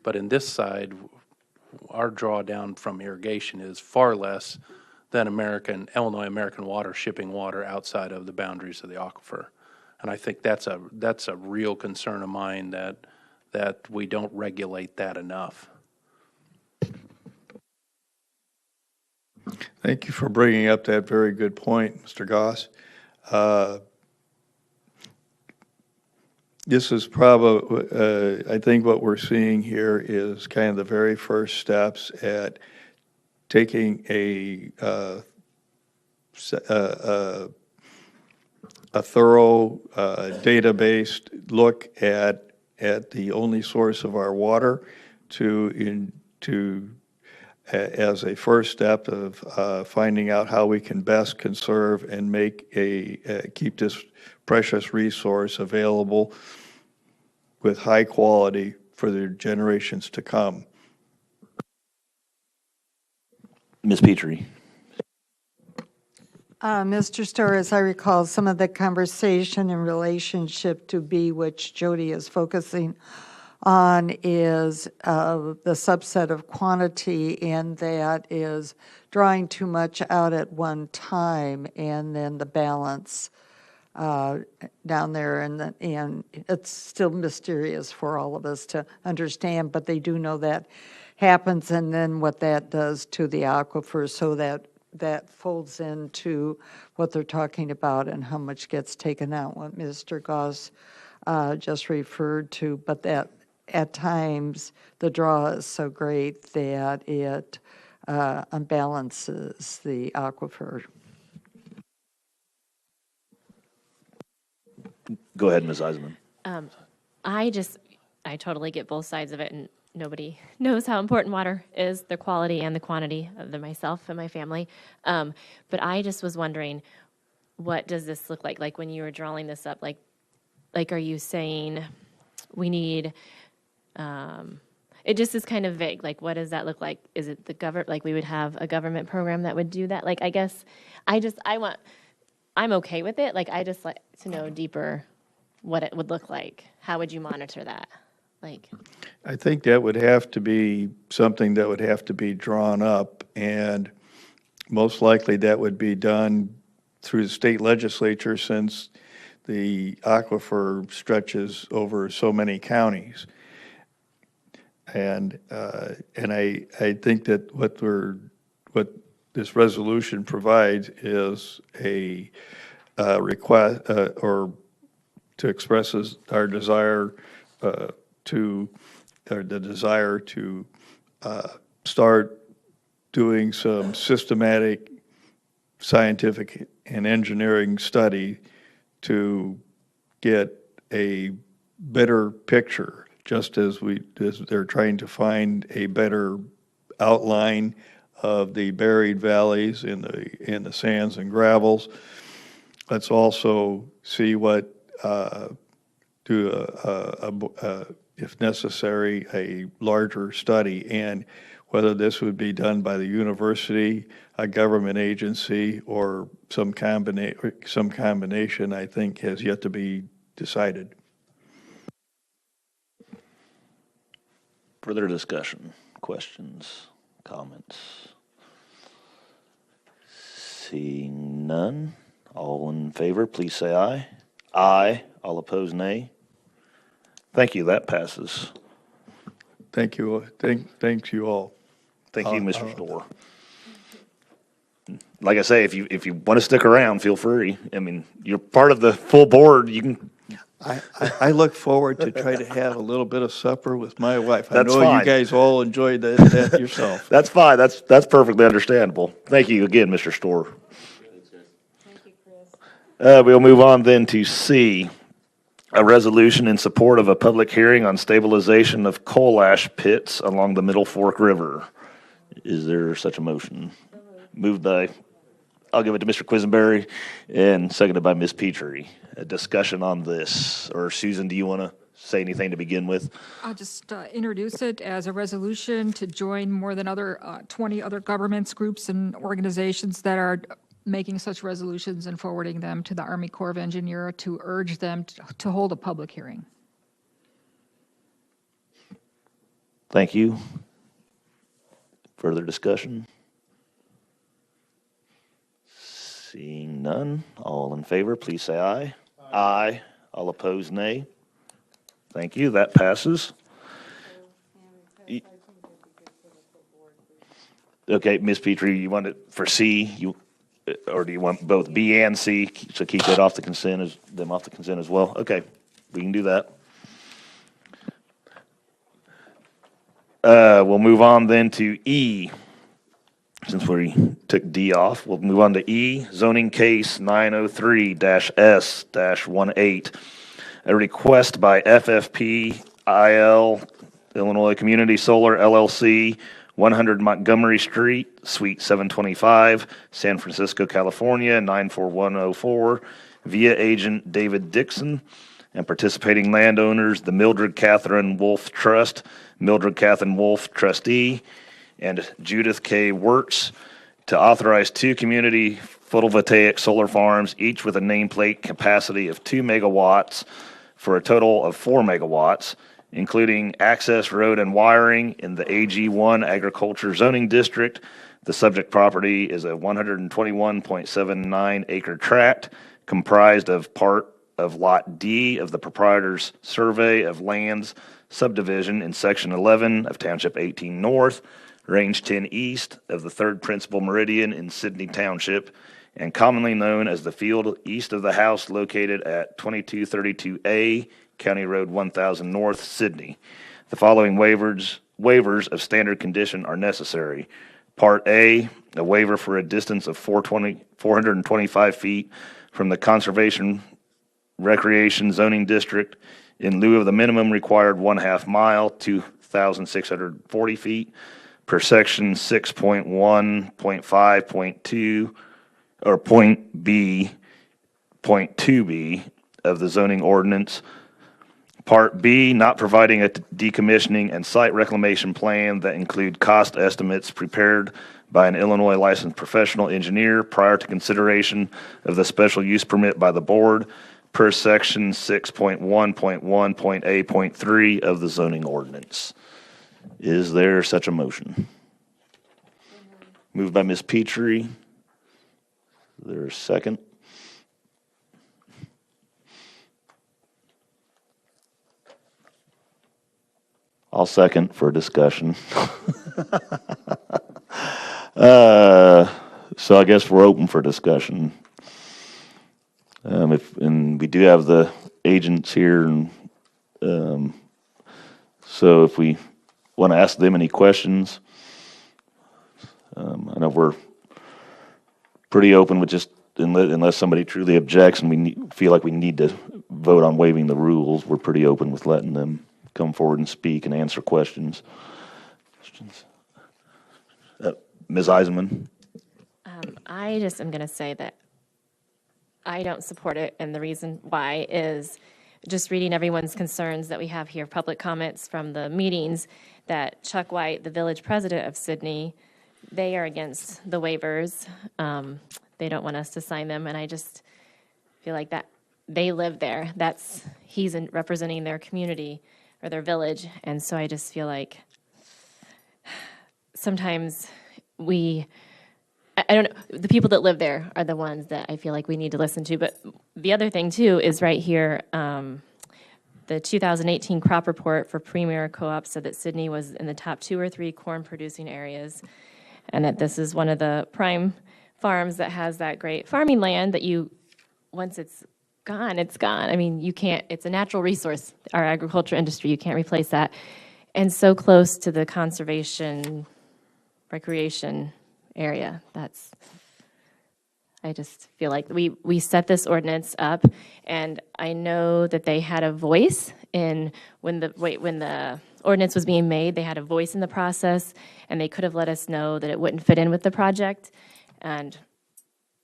but in this side, our drawdown from irrigation is far less than Illinois American Water shipping water outside of the boundaries of the aquifer. And I think that's a real concern of mine that we don't regulate that enough. Thank you for bringing up that very good point, Mr. Goss. This is probably, I think what we're seeing here is kind of the very first steps at taking a thorough, data-based look at the only source of our water as a first step of finding out how we can best conserve and keep this precious resource available with high quality for the generations to come. Ms. Petrie. Mr. Starr, as I recall, some of the conversation in relationship to B, which Jody is focusing on, is the subset of quantity, and that is drawing too much out at one time, and then the balance down there, and it's still mysterious for all of us to understand, but they do know that happens, and then what that does to the aquifer, so that folds into what they're talking about and how much gets taken out, what Mr. Goss just referred to, but that at times the draw is so great that it unbalances the aquifer. Go ahead, Ms. Eisenman. I totally get both sides of it, and nobody knows how important water is, the quality and the quantity of myself and my family. But I just was wondering, what does this look like? Like when you were drawing this up, like are you saying we need, it just is kind of vague. Like, what does that look like? Is it the government, like we would have a government program that would do that? Like, I guess I'm okay with it. Like, I just like to know deeper what it would look like. How would you monitor that? Like, I think that would have to be something that would have to be drawn up, and most likely that would be done through the state legislature, since the aquifer stretches over so many counties. And I think that what this resolution provides is a request or to expresses our desire to start doing some systematic scientific and engineering study to get a better picture, just as they're trying to find a better outline of the buried valleys in the sands and gravels. Let's also see what if necessary, a larger study, and whether this would be done by the university, a government agency, or some combination, I think, has yet to be decided. Further discussion, questions, comments? Seeing none, all in favor, please say aye. Aye. All opposed, nay. Thank you, that passes. Thank you. Thanks you all. Thank you, Mr. Storr. Like I say, if you want to stick around, feel free. I mean, you're part of the full board. You can. I look forward to try to have a little bit of supper with my wife. I That's know fine. you guys all enjoyed that yourself. That's fine. That's perfectly understandable. Thank you again, Mr. Storr. Thank you, Chris. We'll move on then to C, a resolution in support of a public hearing on stabilization of coal ash pits along the Middle Fork River. Is there such a motion? Moved by, I'll give it to Mr. Quisenberry, and seconded by Ms. Petrie. A discussion on this, or Susan, do you want to say anything to begin with? I'll just introduce it as a resolution to join more than 20 other governments, groups, and organizations that are making such resolutions and forwarding them to the Army Corps of Engineers to urge them to hold a public hearing. Thank you. Further discussion? Seeing none, all in favor, please say aye. Aye. All opposed, nay. Thank you, that passes. Okay, Ms. Petrie, you want it for C, or do you want both B and C? So keep that off the consent, them off the consent as well? Okay, we can do that. We'll move on then to E. Since we took D off, we'll move on to E, zoning case 903-S-18. A request by FFP IL, Illinois Community Solar LLC, 100 Montgomery Street, Suite 725, San Francisco, California, 94104, via agent David Dixon, and participating landowners, the Mildred Catherine Wolf Trust, Mildred Catherine Wolf Trustee, and Judith K. Wirtz, to authorize 2 community photovoltaic solar farms, each with a nameplate capacity of 2 megawatts for a total of 4 megawatts, including access road and wiring in the AG1 Agriculture Zoning District. The subject property is a 121.79 acre tract comprised of part of Lot D of the proprietor's survey of lands subdivision in Section 11 of Township 18 North, Range 10 East of the 3rd Principal Meridian in Sidney Township, and commonly known as the field east of the house located at 2232A, County Road 1000 North, Sidney. The following waivers of standard condition are necessary. Part A, a waiver for a distance of 425 feet from the Conservation Recreation Zoning District in lieu of the minimum required 1/2 mile, 2,640 feet, per section 6.1.5.2 or point B, point 2B of the zoning ordinance. Part B, not providing a decommissioning and site reclamation plan that include cost estimates prepared by an Illinois licensed professional engineer prior to consideration of the special use permit by the board per section 6.1.1.A.3 of the zoning ordinance. Is there such a motion? Moved by Ms. Petrie. Is there a second? I'll second for discussion. So I guess we're open for discussion. And we do have the agents here, and so if we want to ask them any questions, I know we're pretty open with just, unless somebody truly objects and feel like we need to vote on waiving the rules, we're pretty open with letting them come forward and speak and answer questions. Ms. Eisenman? I just am going to say that I don't support it, and the reason why is just reading everyone's concerns that we have here, public comments from the meetings, that Chuck White, the village president of Sydney, they are against the waivers. They don't want us to sign them, and I just feel like that they live there. He's representing their community or their village, and so I just feel like sometimes I don't know, the people that live there are the ones that I feel like we need to listen to. But the other thing, too, is right here, the 2018 crop report for Premier Co-op said that Sydney was in the top 2 or 3 corn-producing areas, and that this is one of the prime farms that has that great farming land that once it's gone, it's gone. I mean, you can't, it's a natural resource, our agriculture industry, you can't replace that. And so close to the conservation, recreation area. I just feel like we set this ordinance up, and I know that they had a voice in when the ordinance was being made. They had a voice in the process, and they could have let us know that it wouldn't fit in with the project. And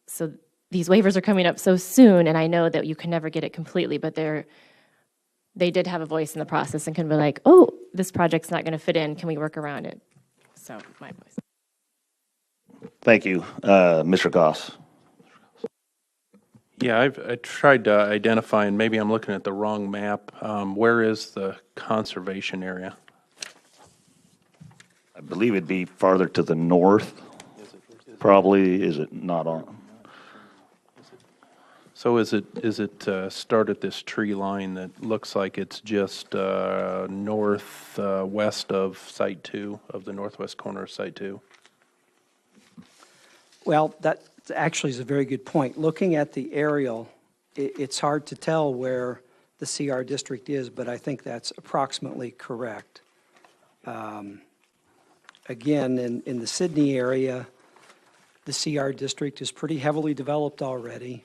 so these waivers are coming up so soon, and I know that you can never get it completely, but they did have a voice in the process and can be like, oh, this project's not going to fit in. Can we work around it? So my voice. Thank you. Mr. Goss? Yeah, I tried to identify, and maybe I'm looking at the wrong map. Where is the conservation area? I believe it'd be farther to the north. Probably, is it not on? So is it start at this tree line that looks like it's just west of Site 2, of the northwest corner of Site 2? Well, that actually is a very good point. Looking at the aerial, it's hard to tell where the CR district is, but I think that's approximately correct. Again, in the Sydney area, the CR district is pretty heavily developed already.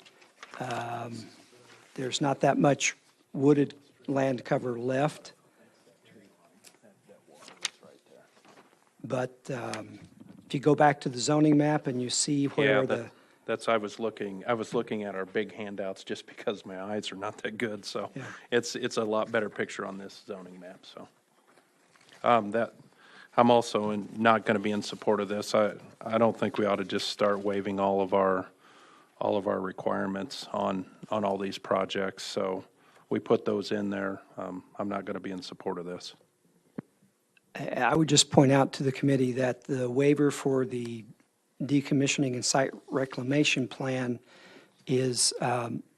There's not that much wooded land cover left. But if you go back to the zoning map and you see where I was looking at our big handouts just because my eyes are not that good, so Yeah. it's a lot better picture on this zoning map, so. I'm also not going to be in support of this. I don't think we ought to just start waiving all of our requirements on all these projects, so we put those in there. I'm not going to be in support of this. I would just point out to the committee that the waiver for the decommissioning and site reclamation plan is,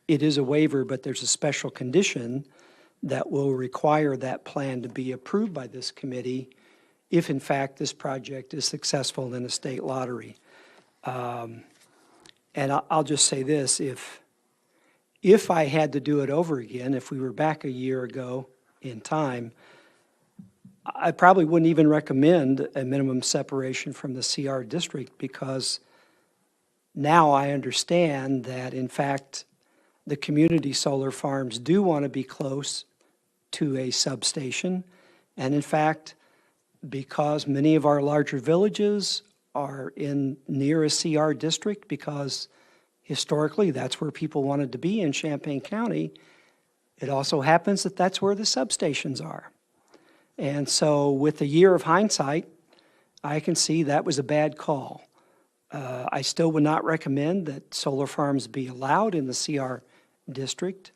it is a waiver, but there's a special condition that will require that plan to be approved by this committee if in fact this project is successful in a state lottery. And I'll just say this, if I had to do it over again, if we were back a year ago in time, I probably wouldn't even recommend a minimum separation from the CR district, because now I understand that in fact the community solar farms do want to be close to a substation, and in fact, because many of our larger villages are near a CR district, because historically that's where people wanted to be in Champaign County, it also happens that that's where the substations are. And so with a year of hindsight, I can see that was a bad call. I still would not recommend that solar farms be allowed in the CR district,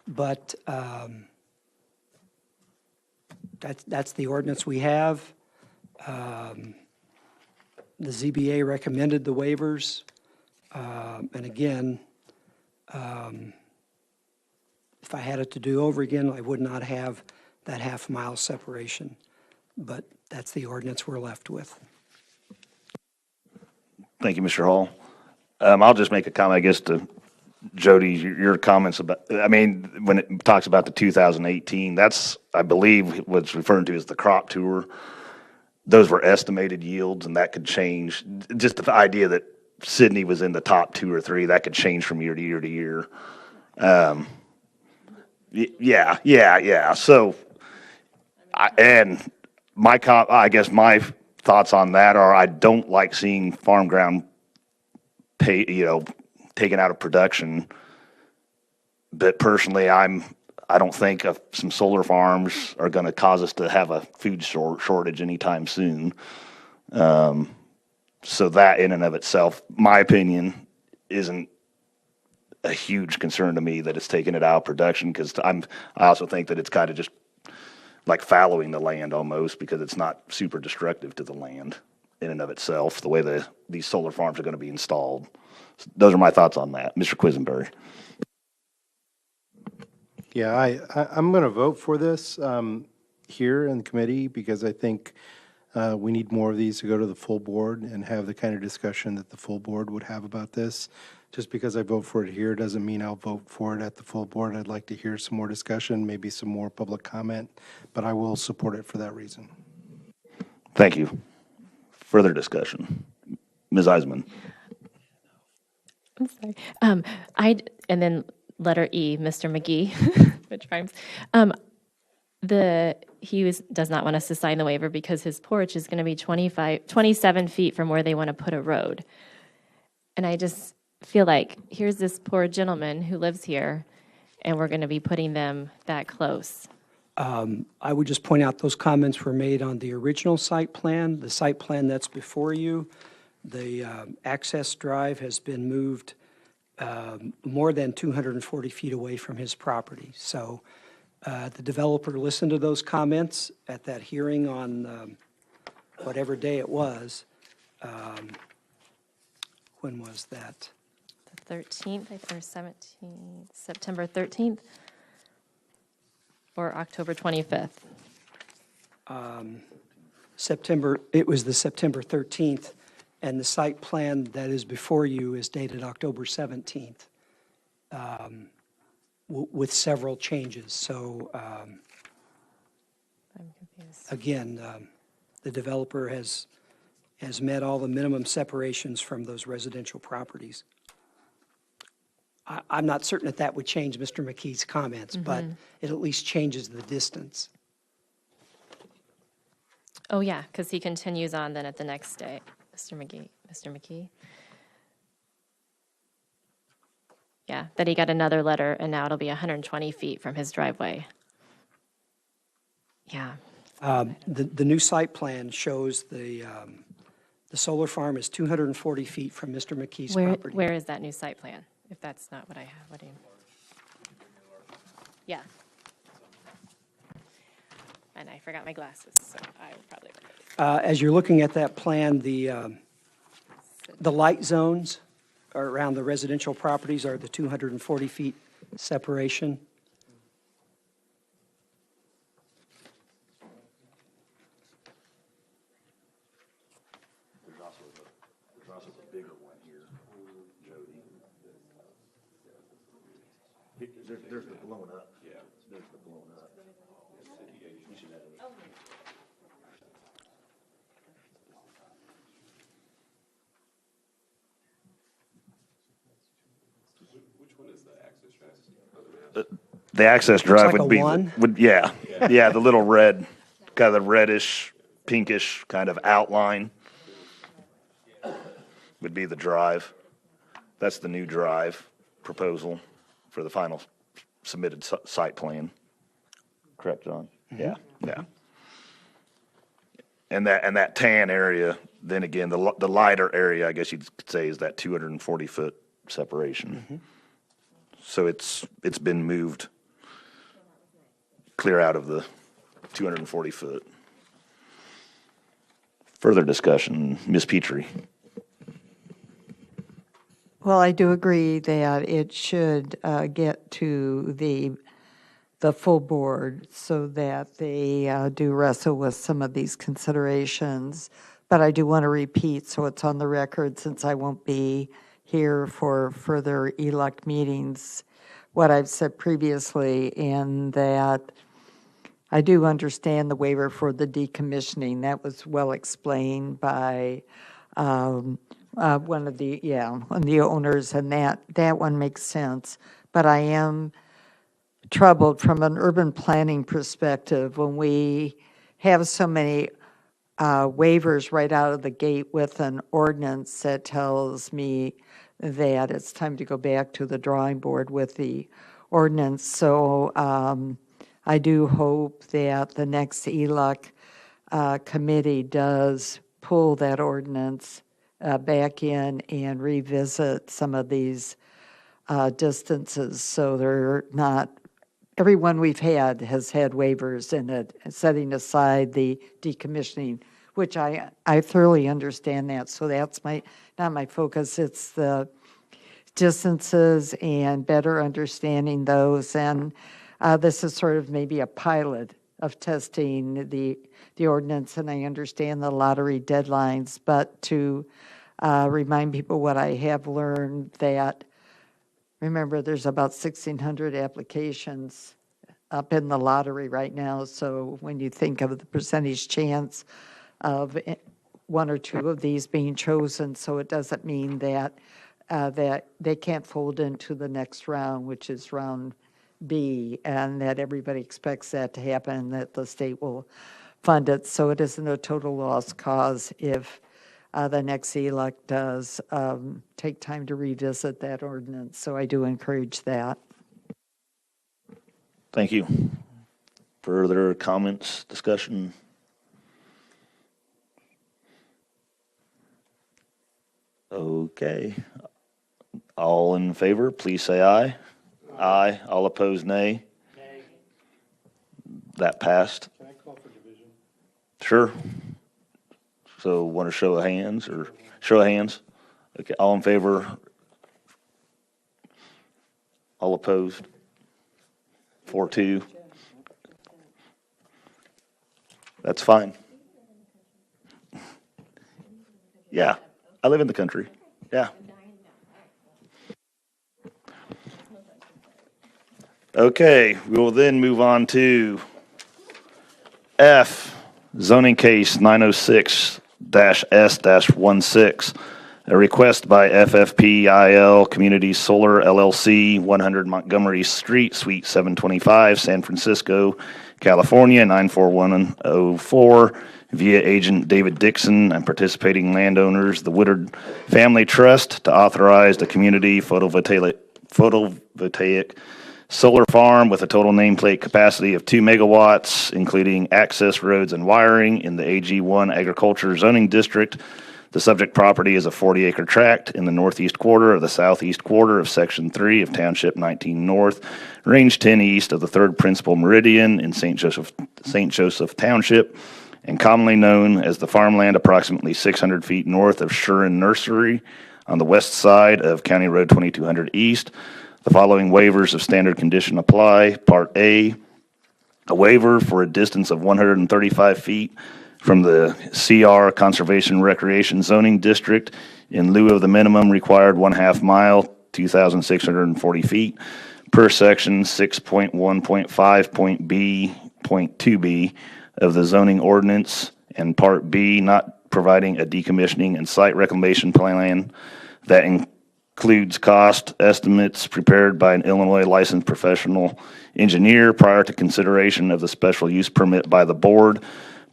but that's the ordinance we have. The ZBA recommended the waivers. And again, if I had it to do over again, I would not have that half-mile separation. But that's the ordinance we're left with. Thank you, Mr. Hall. I'll just make a comment, I guess, to Jody, your comments about, I mean, when it talks about the 2018, that's, I believe, what's referring to as the crop tour. Those were estimated yields, and that could change. Just the idea that Sydney was in the top 2 or 3. That could change from year to year to year. Yeah. So, I guess my thoughts on that are I don't like seeing farm ground taken out of production. But personally, I don't think some solar farms are going to cause us to have a food shortage anytime soon. So that in and of itself, my opinion, isn't a huge concern to me that it's taking it out of production, because I also think that it's kind of just like fallowing the land almost, because it's not super destructive to the land in and of itself, the way these solar farms are going to be installed. So those are my thoughts on that. Mr. Quisenberry. Yeah, I'm going to vote for this here in the committee, because I think we need more of these to go to the full board and have the kind of discussion that the full board would have about this. Just because I vote for it here doesn't mean I'll vote for it at the full board. I'd like to hear some more discussion, maybe some more public comment, but I will support it for that reason. Thank you. Further discussion. Ms. Eisman. I'm sorry. And then letter E, Mr. McGee, which rhymes. Does not want us to sign the waiver because his porch is going to be 27 feet from where they want to put a road. And I just feel like here's this poor gentleman who lives here, and we're going to be putting them that close. I would just point out those comments were made on the original site plan. The site plan that's before you, the access drive has been moved more than 240 feet away from his property. So the developer listened to those comments at that hearing on whatever day it was. When was that? The 13th, or 17th, September 13th, or October 25th. It was the September 13th, and the site plan that is before you is dated October 17th, with several changes. So, I'm confused. again, the developer has met all the minimum separations from those residential properties. I'm not certain that would change Mr. McKee's comments, but it at least changes the distance. Oh, yeah, because he continues on then at the next day, Mr. McKee. Yeah, that he got another letter, and now it'll be 120 feet from his driveway. Yeah. The new site plan shows the solar farm is 240 feet from Mr. McKee's property. Where is that new site plan? If that's not what I have, what do you? Yeah. And I forgot my glasses, so I will probably. As you're looking at that plan, the light zones around the residential properties are the 240 feet separation. There's also a bigger one here, Jody. There's the blown up. Yeah. There's the blown up. You should have it. Which one is the access drive? The access drive like would be, a one? yeah, the little red, kind of the reddish, pinkish kind of outline would be the drive. That's the new drive proposal for the final submitted site plan. Correct, John? Yeah. And that tan area, then again, the lighter area, I guess you could say, is that 240-foot separation. So it's been moved clear out of the 240 foot. Further discussion, Ms. Petrie. Well, I do agree that it should get to the full board so that they do wrestle with some of these considerations. But I do want to repeat, so it's on the record, since I won't be here for further ELEC meetings, what I've said previously, in that I do understand the waiver for the decommissioning. That was well explained by one of the, one of the owners, and that one makes sense. But I am troubled from an urban planning perspective when we have so many waivers right out of the gate with an ordinance that tells me that it's time to go back to the drawing board with the ordinance. So I do hope that the next ELUC committee does pull that ordinance back in and revisit some of these distances so they're not, everyone we've had has had waivers in it, setting aside the decommissioning, which I thoroughly understand that. So that's not my focus. It's the distances and better understanding those. And this is sort of maybe a pilot of testing the ordinance, and I understand the lottery deadlines, but to remind people what I have learned, that, remember, there's about 1,600 applications up in the lottery right now, so when you think of the percentage chance of one or two of these being chosen, so it doesn't mean that that they can't fold into the next round, which is round B, and that everybody expects that to happen, that the state will fund it. So it isn't a total lost cause if the next ELEC does take time to revisit that ordinance. So I do encourage that. Thank you. Further comments, discussion? Okay. All in favor, please say aye. Aye. All opposed, nay. That passed. Can I call for division? Sure. So want to show of hands or show of hands? Okay, all in favor? All opposed? 4-2. That's fine. Yeah, I live in the country. Yeah. Okay, we will then move on to F, zoning case 906-S-16, a request by FFPIL Community Solar LLC, 100 Montgomery Street, Suite 725, San Francisco, California, 94104, via agent David Dixon and participating landowners, the Woodard Family Trust, to authorize the community photovoltaic solar farm with a total nameplate capacity of 2 megawatts, including access roads and wiring in the AG1 Agriculture Zoning District. The subject property is a 40-acre tract in the northeast quarter of the southeast quarter of Section 3 of Township 19 North, Range 10 east of the 3rd Principal Meridian in St. Joseph Township, and commonly known as the farmland approximately 600 feet north of Shuren Nursery on the west side of County Road 2200 East. The following waivers of standard condition apply. Part A, a waiver for a distance of 135 feet from the CR Conservation Recreation Zoning District in lieu of the minimum required 1/2 mile, 2,640 feet, per section 6.1.5.B.2b of the zoning ordinance, and Part B, not providing a decommissioning and site reclamation plan that includes cost estimates prepared by an Illinois licensed professional engineer prior to consideration of the special use permit by the board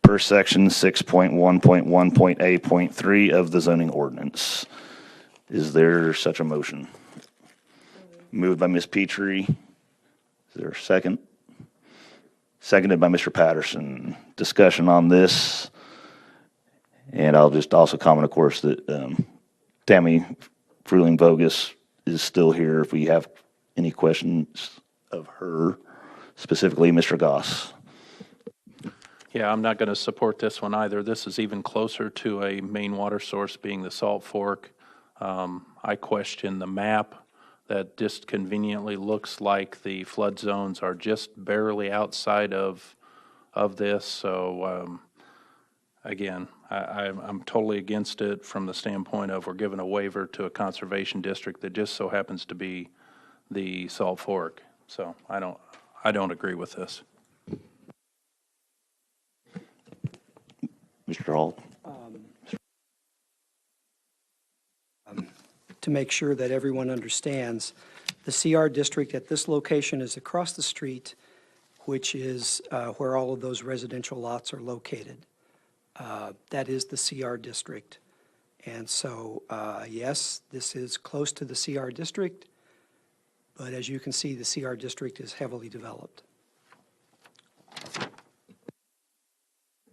per section 6.1.1.A.3 of the zoning ordinance. Is there such a motion? Moved by Ms. Petrie. Is there a second? Seconded by Mr. Patterson. Discussion on this. And I'll just also comment, of course, that Tammy Fruling Vogus is still here if we have any questions of her, specifically Mr. Goss. Yeah, I'm not going to support this one either. This is even closer to a main water source being the Salt Fork. I question the map that just conveniently looks like the flood zones are just barely outside of this. So again, I'm totally against it from the standpoint of we're giving a waiver to a conservation district that just so happens to be the Salt Fork. So I don't agree with this. Mr. Hall. to make sure that everyone understands, the CR district at this location is across the street, which is where all of those residential lots are located. That is the CR district. And so, yes, this is close to the CR district, but as you can see, the CR district is heavily developed.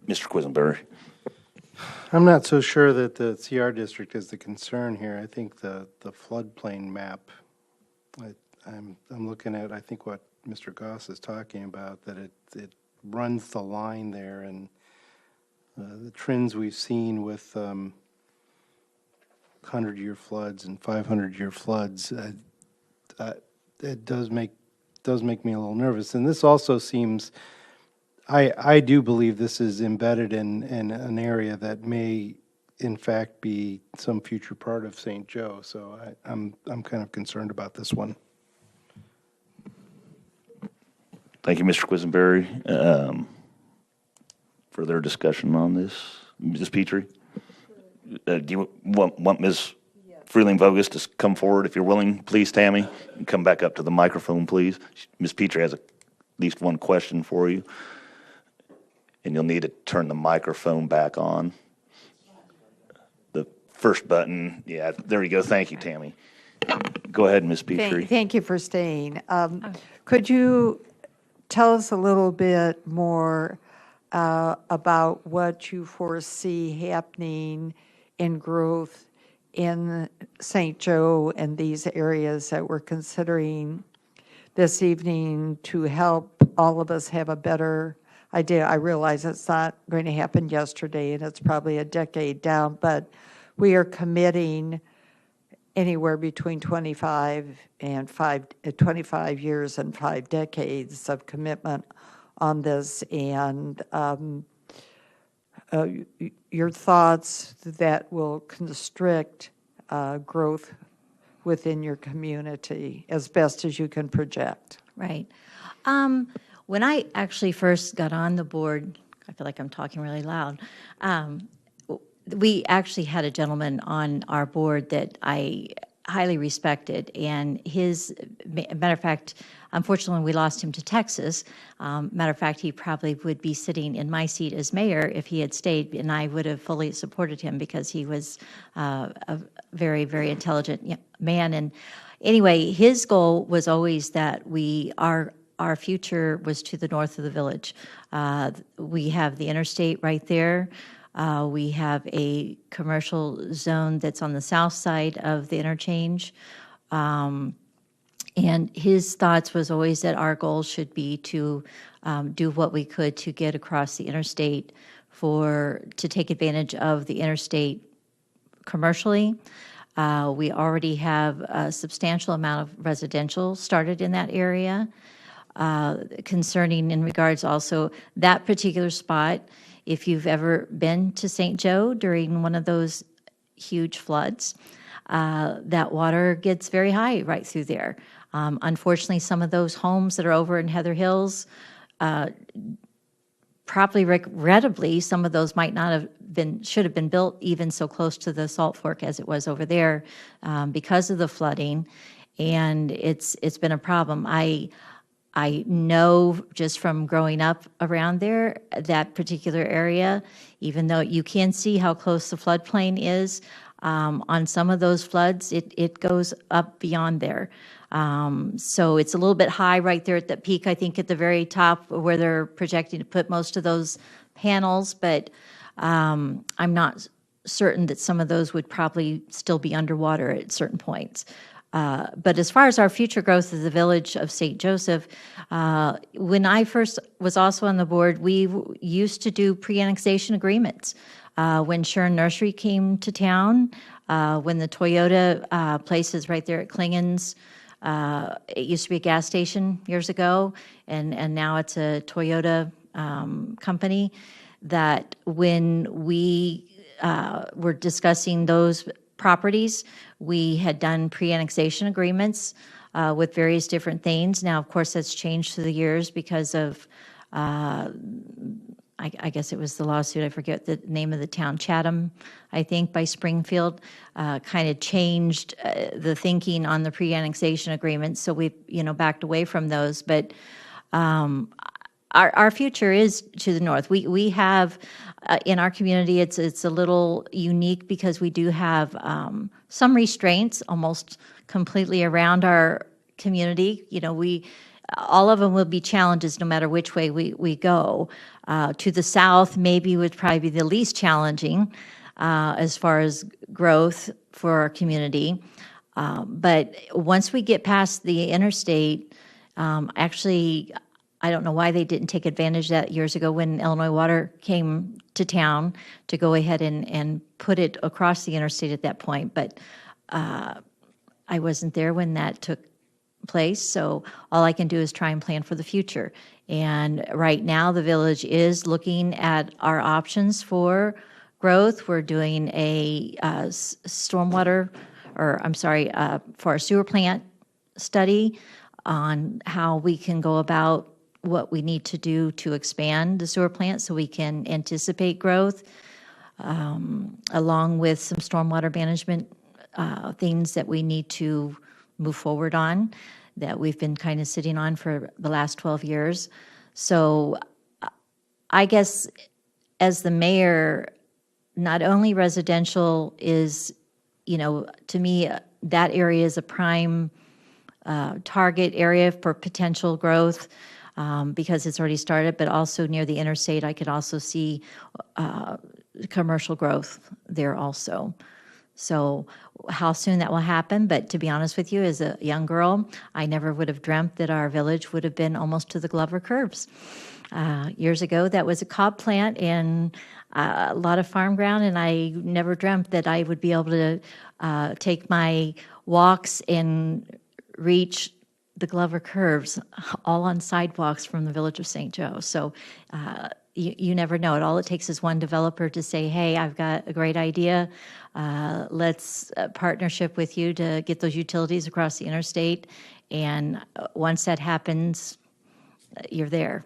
Mr. Quisenberry. I'm not so sure that the CR district is the concern here. I think the floodplain map, I'm looking at, I think what Mr. Goss is talking about, that it runs the line there, and the trends we've seen with 100-year floods and 500-year floods, it does make me a little nervous. And this also seems, I do believe this is embedded in an area that may, in fact, be some future part of St. Joe. So I'm kind of concerned about this one. Thank you, Mr. Quisenberry. Further discussion on this? Ms. Petrie? Do you want Ms. Freeling-Vogus to come forward if you're willing, please, Tammy? And come back up to the microphone, please. Ms. Petrie has at least one question for you. And you'll need to turn the microphone back on. The first button, yeah, there you go. Thank you, Tammy. Go ahead, Ms. Petrie. Thank you for staying. Could you tell us a little bit more about what you foresee happening in growth in St. Joe and these areas that we're considering this evening to help all of us have a better idea? I realize it's not going to happen yesterday and it's probably a decade down, but we are committing anywhere between 25 years and 5 decades of commitment on this, and your thoughts that will constrict growth within your community as best as you can project. Right. When I actually first got on the board, I feel like I'm talking really loud, we actually had a gentleman on our board that I highly respected, and matter of fact, unfortunately, we lost him to Texas. Matter of fact, he probably would be sitting in my seat as mayor if he had stayed, and I would have fully supported him because he was a very, very intelligent man. And anyway, his goal was always that our future was to the north of the village. We have the interstate right there. We have a commercial zone that's on the south side of the interchange. And his thoughts was always that our goal should be to do what we could to get across the interstate to take advantage of the interstate commercially. We already have a substantial amount of residential started in that area. Concerning in regards also that particular spot, if you've ever been to St. Joe during one of those huge floods, that water gets very high right through there. Unfortunately, some of those homes that are over in Heather Hills, probably regrettably, some of those might not have should have been built even so close to the Salt Fork as it was over there because of the flooding, and it's been a problem. I know just from growing up around there, that particular area, even though you can see how close the floodplain is, on some of those floods, it goes up beyond there. So it's a little bit high right there at that peak, I think at the very top where they're projecting to put most of those panels, but I'm not certain that some of those would probably still be underwater at certain points. But as far as our future growth of the village of St. Joseph, when I first was also on the board, we used to do pre-annexation agreements. When Shern Nursery came to town, when the Toyota place is right there at Klingen's, it used to be a gas station years ago, and now it's a Toyota company, that when we were discussing those properties, we had done pre-annexation agreements with various different things. Now, of course, that's changed through the years because of I guess it was the lawsuit, I forget the name of the town, Chatham, I think, by Springfield, kind of changed the thinking on the pre-annexation agreement, so we've, backed away from those. But our future is to the north. We have, in our community, it's a little unique because we do have some restraints almost completely around our community. All of them will be challenges no matter which way we go. To the south, maybe would probably be the least challenging as far as growth for our community. But once we get past the interstate, actually, I don't know why they didn't take advantage of that years ago when Illinois Water came to town to go ahead and put it across the interstate at that point. But I wasn't there when that took place, so all I can do is try and plan for the future. And right now, the village is looking at our options for growth. We're doing a stormwater, for a sewer plant study on how we can go about what we need to do to expand the sewer plant so we can anticipate growth, along with some stormwater management things that we need to move forward on that we've been kind of sitting on for the last 12 years. So I guess as the mayor, not only residential is, to me, that area is a prime target area for potential growth because it's already started, but also near the interstate, I could also see commercial growth there also. So how soon that will happen, but to be honest with you, as a young girl, I never would have dreamt that our village would have been almost to the Glover Curves. Years ago, that was a cob plant and a lot of farm ground, and I never dreamt that I would be able to take my walks and reach the Glover Curves all on sidewalks from the village of St. Joe. So you never know. All it takes is one developer to say, hey, I've got a great idea. Let's partnership with you to get those utilities across the interstate. And once that happens, you're there.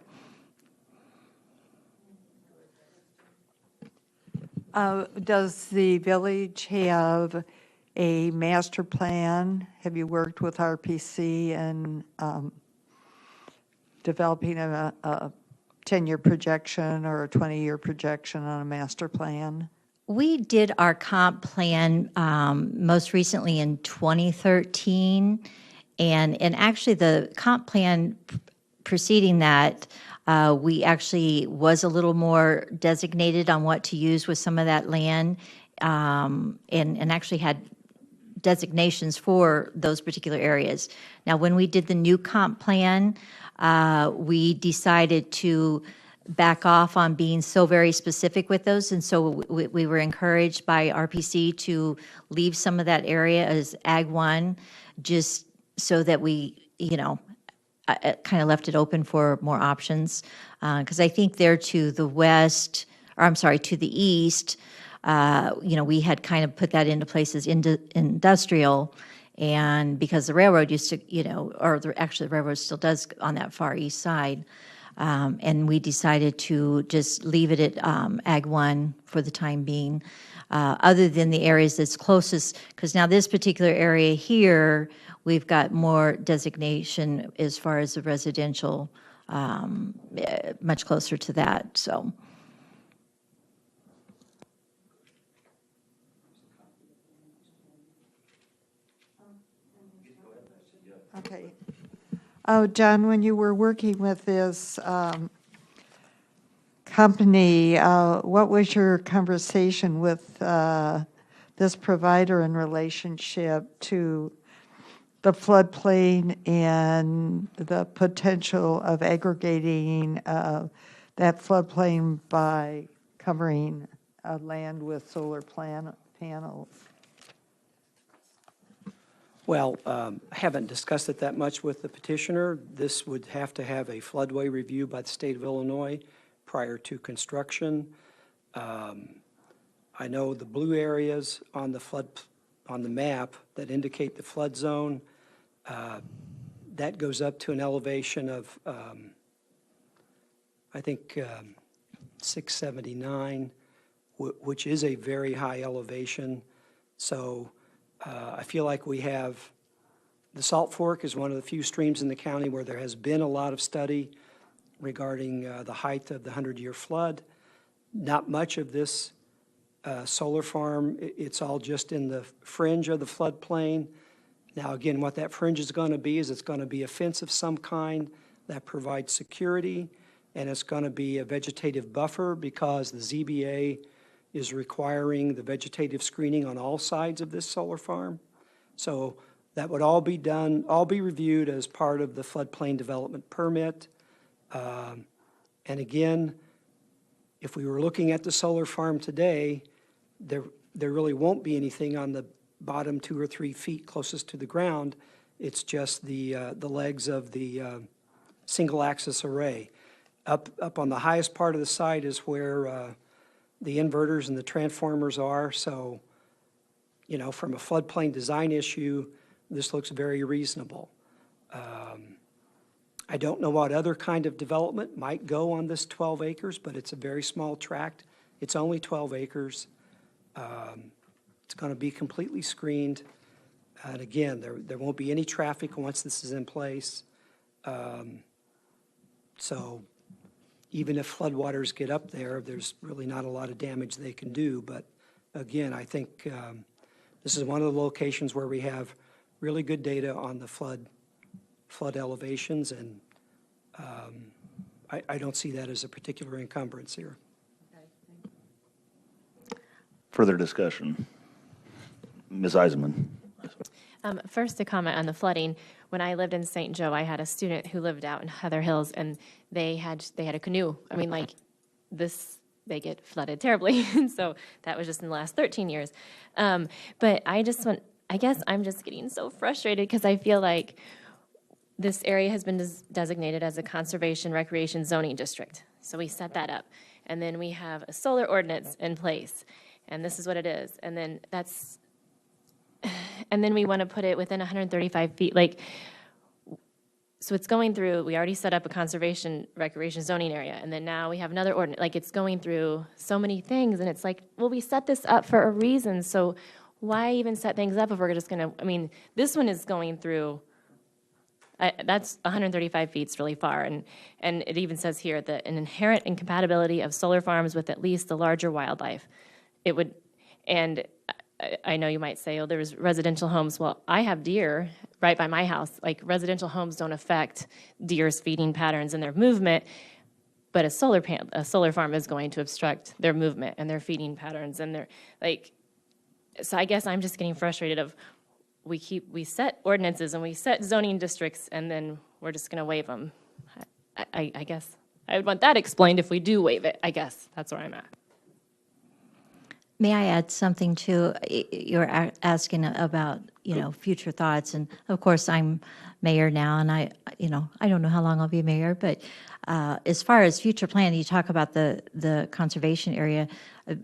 Does the village have a master plan? Have you worked with RPC in developing a 10-year projection or a 20-year projection on a master plan? We did our comp plan most recently in 2013, and actually the comp plan preceding that, we actually was a little more designated on what to use with some of that land, and actually had designations for those particular areas. Now, when we did the new comp plan, we decided to back off on being so very specific with those, and so we were encouraged by RPC to leave some of that area as Ag 1, just so that we, kind of left it open for more options. Because I think there to the west, or I'm sorry, to the east, we had kind of put that into places industrial, and because the railroad used to, actually the railroad still does on that far east side, and we decided to just leave it at Ag 1 for the time being, other than the areas that's closest, because now this particular area here, we've got more designation as far as the residential, much closer to that, so. Okay. Oh, John, when you were working with this company, what was your conversation with this provider in relationship to the floodplain and the potential of aggregating that floodplain by covering land with solar panels? Well, I haven't discussed it that much with the petitioner. This would have to have a floodway review by the state of Illinois prior to construction. I know the blue areas on the map that indicate the flood zone, that goes up to an elevation of, I think, 679, which is a very high elevation. So I feel like we have, the Salt Fork is one of the few streams in the county where there has been a lot of study regarding the height of the 100-year flood. Not much of this solar farm, it's all just in the fringe of the floodplain. Now, again, what that fringe is going to be is it's going to be a fence of some kind that provides security, and it's going to be a vegetative buffer because the ZBA is requiring the vegetative screening on all sides of this solar farm. So that would all be done, all be reviewed as part of the floodplain development permit. And again, if we were looking at the solar farm today, there really won't be anything on the bottom 2 or 3 feet closest to the ground. It's just the legs of the single-axis array. Up on the highest part of the site is where the inverters and the transformers are. So, you know, from a floodplain design issue, this looks very reasonable. I don't know what other kind of development might go on this 12 acres, but it's a very small tract. It's only 12 acres. It's going to be completely screened. And again, there won't be any traffic once this is in place. So even if floodwaters get up there, there's really not a lot of damage they can do. But again, I think this is one of the locations where we have really good data on the flood elevations, and I don't see that as a particular encumbrance here. Further discussion. Ms. Eisenman. First, to comment on the flooding. When I lived in St. Joe, I had a student who lived out in Heather Hills, and they had a canoe. I mean, like this, they get flooded terribly. And so that was just in the last 13 years. But I guess I'm just getting so frustrated because I feel like this area has been designated as a conservation recreation zoning district. So we set that up. And then we have a solar ordinance in place. And this is what it is. And then we want to put it within 135 feet. Like, so it's going through, we already set up a conservation recreation zoning area. And then now we have another ordinance. Like, it's going through so many things. And it's like, well, we set this up for a reason. So why even set things up if we're just going to, I mean, this one is going through, that's 135 feet is really far. And it even says here that an inherent incompatibility of solar farms with at least the larger wildlife. It would, and I know you might say, oh, there's residential homes. Well, I have deer right by my house. Like, residential homes don't affect deer's feeding patterns and their movement, but a solar farm is going to obstruct their movement and their feeding patterns and their, like, so I guess I'm just getting frustrated of we set ordinances and we set zoning districts and then we're just going to waive them. I guess I would want that explained if we do waive it. I guess that's where I'm at. May I add something to, you're asking about, you know, future thoughts, and of course, I'm mayor now, and I don't know how long I'll be mayor, but as far as future planning, you talk about the conservation area,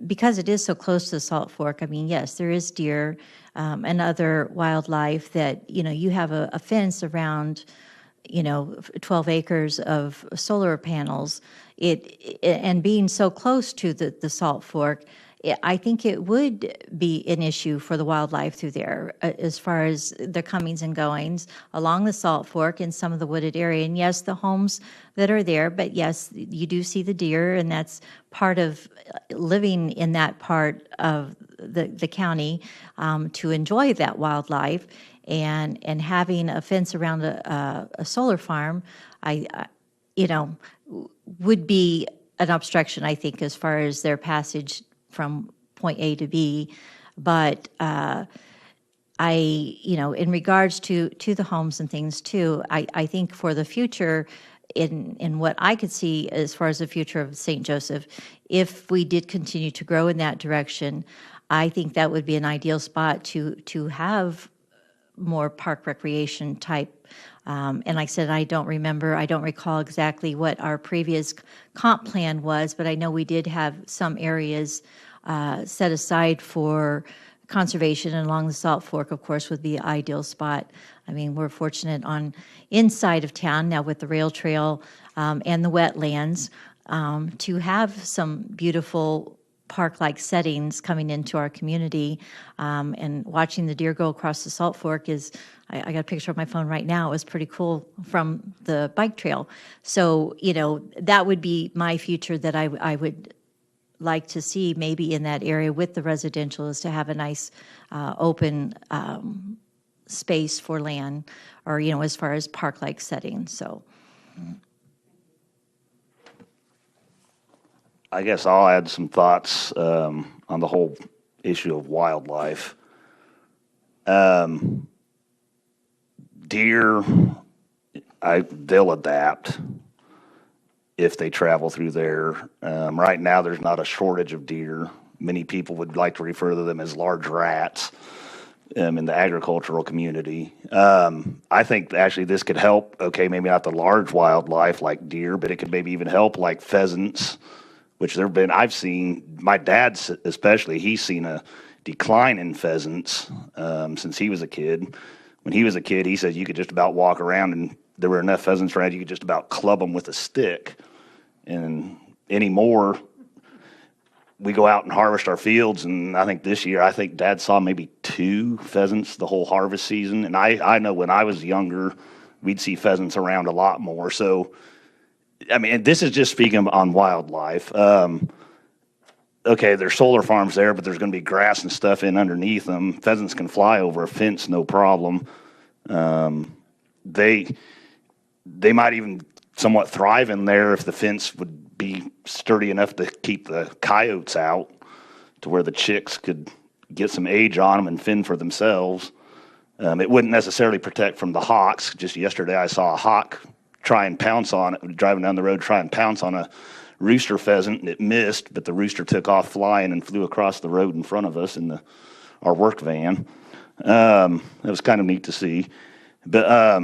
because it is so close to the Salt Fork, I mean, yes, there is deer and other wildlife that, you know, you have a fence around, 12 acres of solar panels, and being so close to the Salt Fork, I think it would be an issue for the wildlife through there as far as the comings and goings along the Salt Fork and some of the wooded area. And yes, the homes that are there, but yes, you do see the deer, and that's part of living in that part of the county to enjoy that wildlife. And having a fence around a solar farm, would be an obstruction, I think, as far as their passage from point A to B. But in regards to the homes and things too, I think for the future, in what I could see as far as the future of St. Joseph, if we did continue to grow in that direction, I think that would be an ideal spot to have more park recreation type. And like I said, I don't recall exactly what our previous comp plan was, but I know we did have some areas set aside for conservation, and along the Salt Fork, of course, would be the ideal spot. I mean, we're fortunate on inside of town now with the rail trail and the wetlands. to have some beautiful park-like settings coming into our community. And watching the deer go across the Salt Fork is, I got a picture on my phone right now. It was pretty cool from the bike trail. So, that would be my future that I would like to see maybe in that area with the residential, is to have a nice open space for land, or, as far as park-like settings. So I guess I'll add some thoughts on the whole issue of wildlife. Deer, they'll adapt if they travel through there. Right now, there's not a shortage of deer. Many people would like to refer to them as large rats in the agricultural community. I think actually this could help, okay, maybe not the large wildlife like deer, but it could maybe even help like pheasants, which I've seen, my dad especially, he's seen a decline in pheasants since he was a kid. When he was a kid, he said you could just about walk around and there were enough pheasants around, you could just about club them with a stick. And anymore, we go out and harvest our fields, and I think this year, Dad saw maybe 2 pheasants the whole harvest season. And I know when I was younger, we'd see pheasants around a lot more. So, I mean, this is just speaking on wildlife. Okay, there's solar farms there, but there's going to be grass and stuff in underneath them. Pheasants can fly over a fence, no problem. They might even somewhat thrive in there if the fence would be sturdy enough to keep the coyotes out, to where the chicks could get some age on them and fend for themselves. It wouldn't necessarily protect from the hawks. Just yesterday I saw a hawk try and pounce on it, driving down the road, try and pounce on a rooster pheasant, and it missed, but the rooster took off flying and flew across the road in front of us in our work van. It was kind of neat to see. But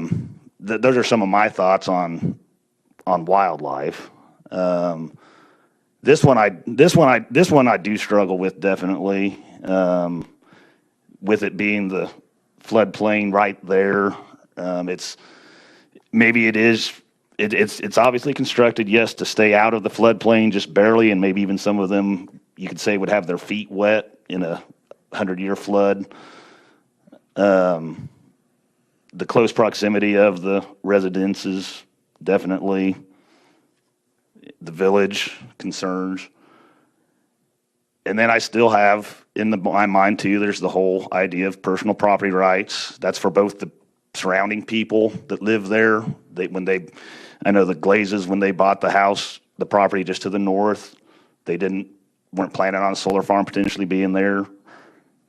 those are some of my thoughts on wildlife. This one I do struggle with, definitely, with it being the floodplain right there. It's obviously constructed, yes, to stay out of the floodplain just barely, and maybe even some of them you could say would have their feet wet in a 100-year flood. The close proximity of the residences, definitely. The village concerns. And then I still have in my mind too, there's the whole idea of personal property rights. That's for both the surrounding people that live there. I know the Glazes, when they bought the property just to the north, they weren't planning on a solar farm potentially being there,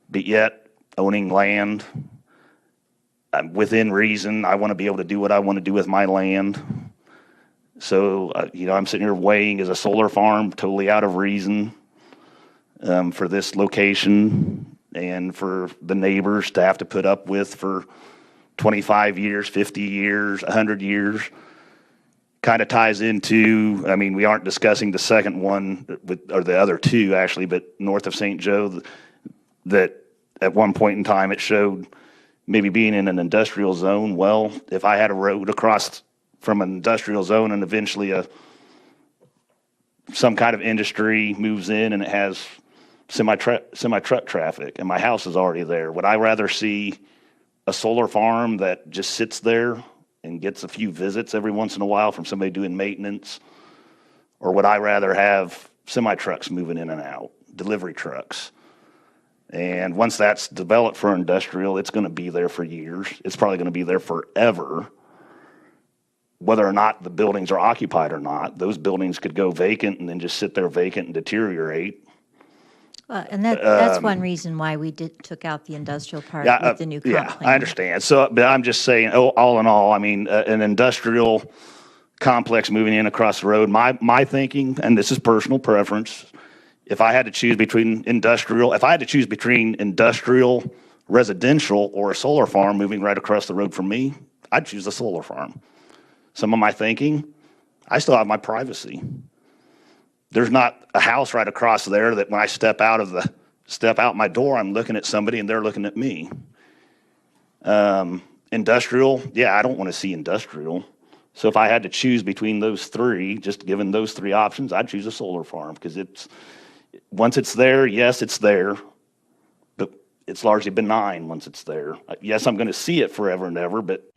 but yet owning land within reason. I want to be able to do what I want to do with my land. So, I'm sitting here weighing, is a solar farm totally out of reason for this location and for the neighbors to have to put up with for 25 years, 50 years, 100 years? Kind of ties into, we aren't discussing the second one, or the other 2 actually, but north of St. Joe, that at one point in time it showed maybe being in an industrial zone. Well, if I had a road across from an industrial zone and eventually some kind of industry moves in and it has semi-truck traffic and my house is already there, would I rather see a solar farm that just sits there and gets a few visits every once in a while from somebody doing maintenance? Or would I rather have semi-trucks moving in and out, delivery trucks? And once that's developed for industrial, it's going to be there for years. It's probably going to be there forever. Whether or not the buildings are occupied or not, those buildings could go vacant and then just sit there vacant and deteriorate. And that's one reason why we took out the industrial part with the new comp plan. I understand. So, but I'm just saying, all in all, an industrial complex moving in across the road, my thinking, and this is personal preference, if I had to choose between industrial, residential, or a solar farm moving right across the road from me, I'd choose a solar farm. Some of my thinking, I still have my privacy. There's not a house right across there that when I step out my door, I'm looking at somebody and they're looking at me. Industrial, I don't want to see industrial. So if I had to choose between those three, just given those three options, I'd choose a solar farm because once it's there, yes, it's there, but it's largely benign once it's there. Yes, I'm going to see it forever and ever, but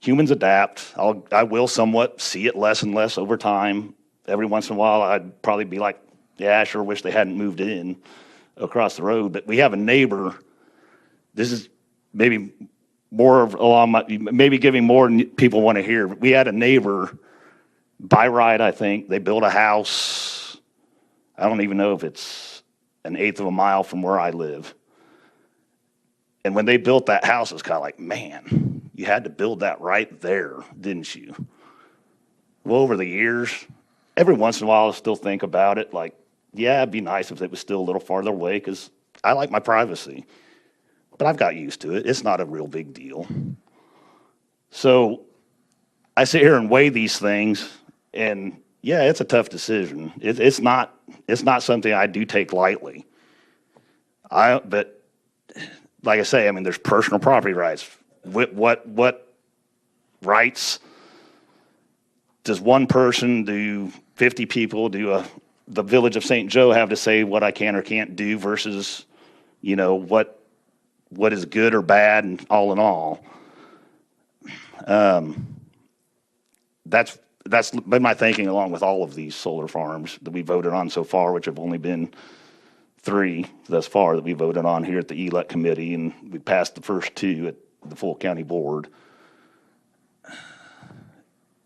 humans adapt. I will somewhat see it less and less over time. Every once in a while, I'd probably be like, yeah, I sure wish they hadn't moved in across the road. But we have a neighbor. This is maybe more of maybe giving more than people want to hear. We had a neighbor, by right, I think. They built a house. I don't even know if it's an eighth of a mile from where I live. And when they built that house, it was kind of like, man, you had to build that right there, didn't you? Well, over the years, every once in a while, I still think about it like, yeah, it'd be nice if it was still a little farther away because I like my privacy. But I've got used to it. It's not a real big deal. So I sit here and weigh these things, and yeah, it's a tough decision. It's not something I do take lightly. But like I say, I mean, there's personal property rights. What rights does one person, do 50 people, the village of St. Joe have to say what I can or can't do versus, what is good or bad and all in all. That's been my thinking along with all of these solar farms that we voted on so far, which have only been 3 thus far that we voted on here at the ELEC committee, and we passed the first 2 at the full county board.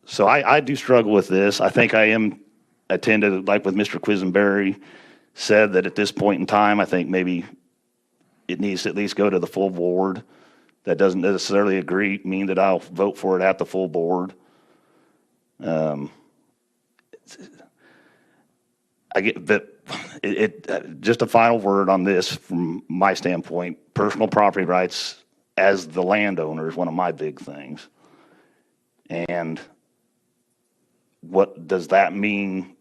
So I do struggle with this. I think I tend to, like with Mr. Quisenberry said, that at this point in time, I think maybe it needs to at least go to the full board. That doesn't necessarily mean that I'll vote for it at the full board. I get that just a final word on this from my standpoint. Personal property rights as the landowner is one of my big things. And what does that mean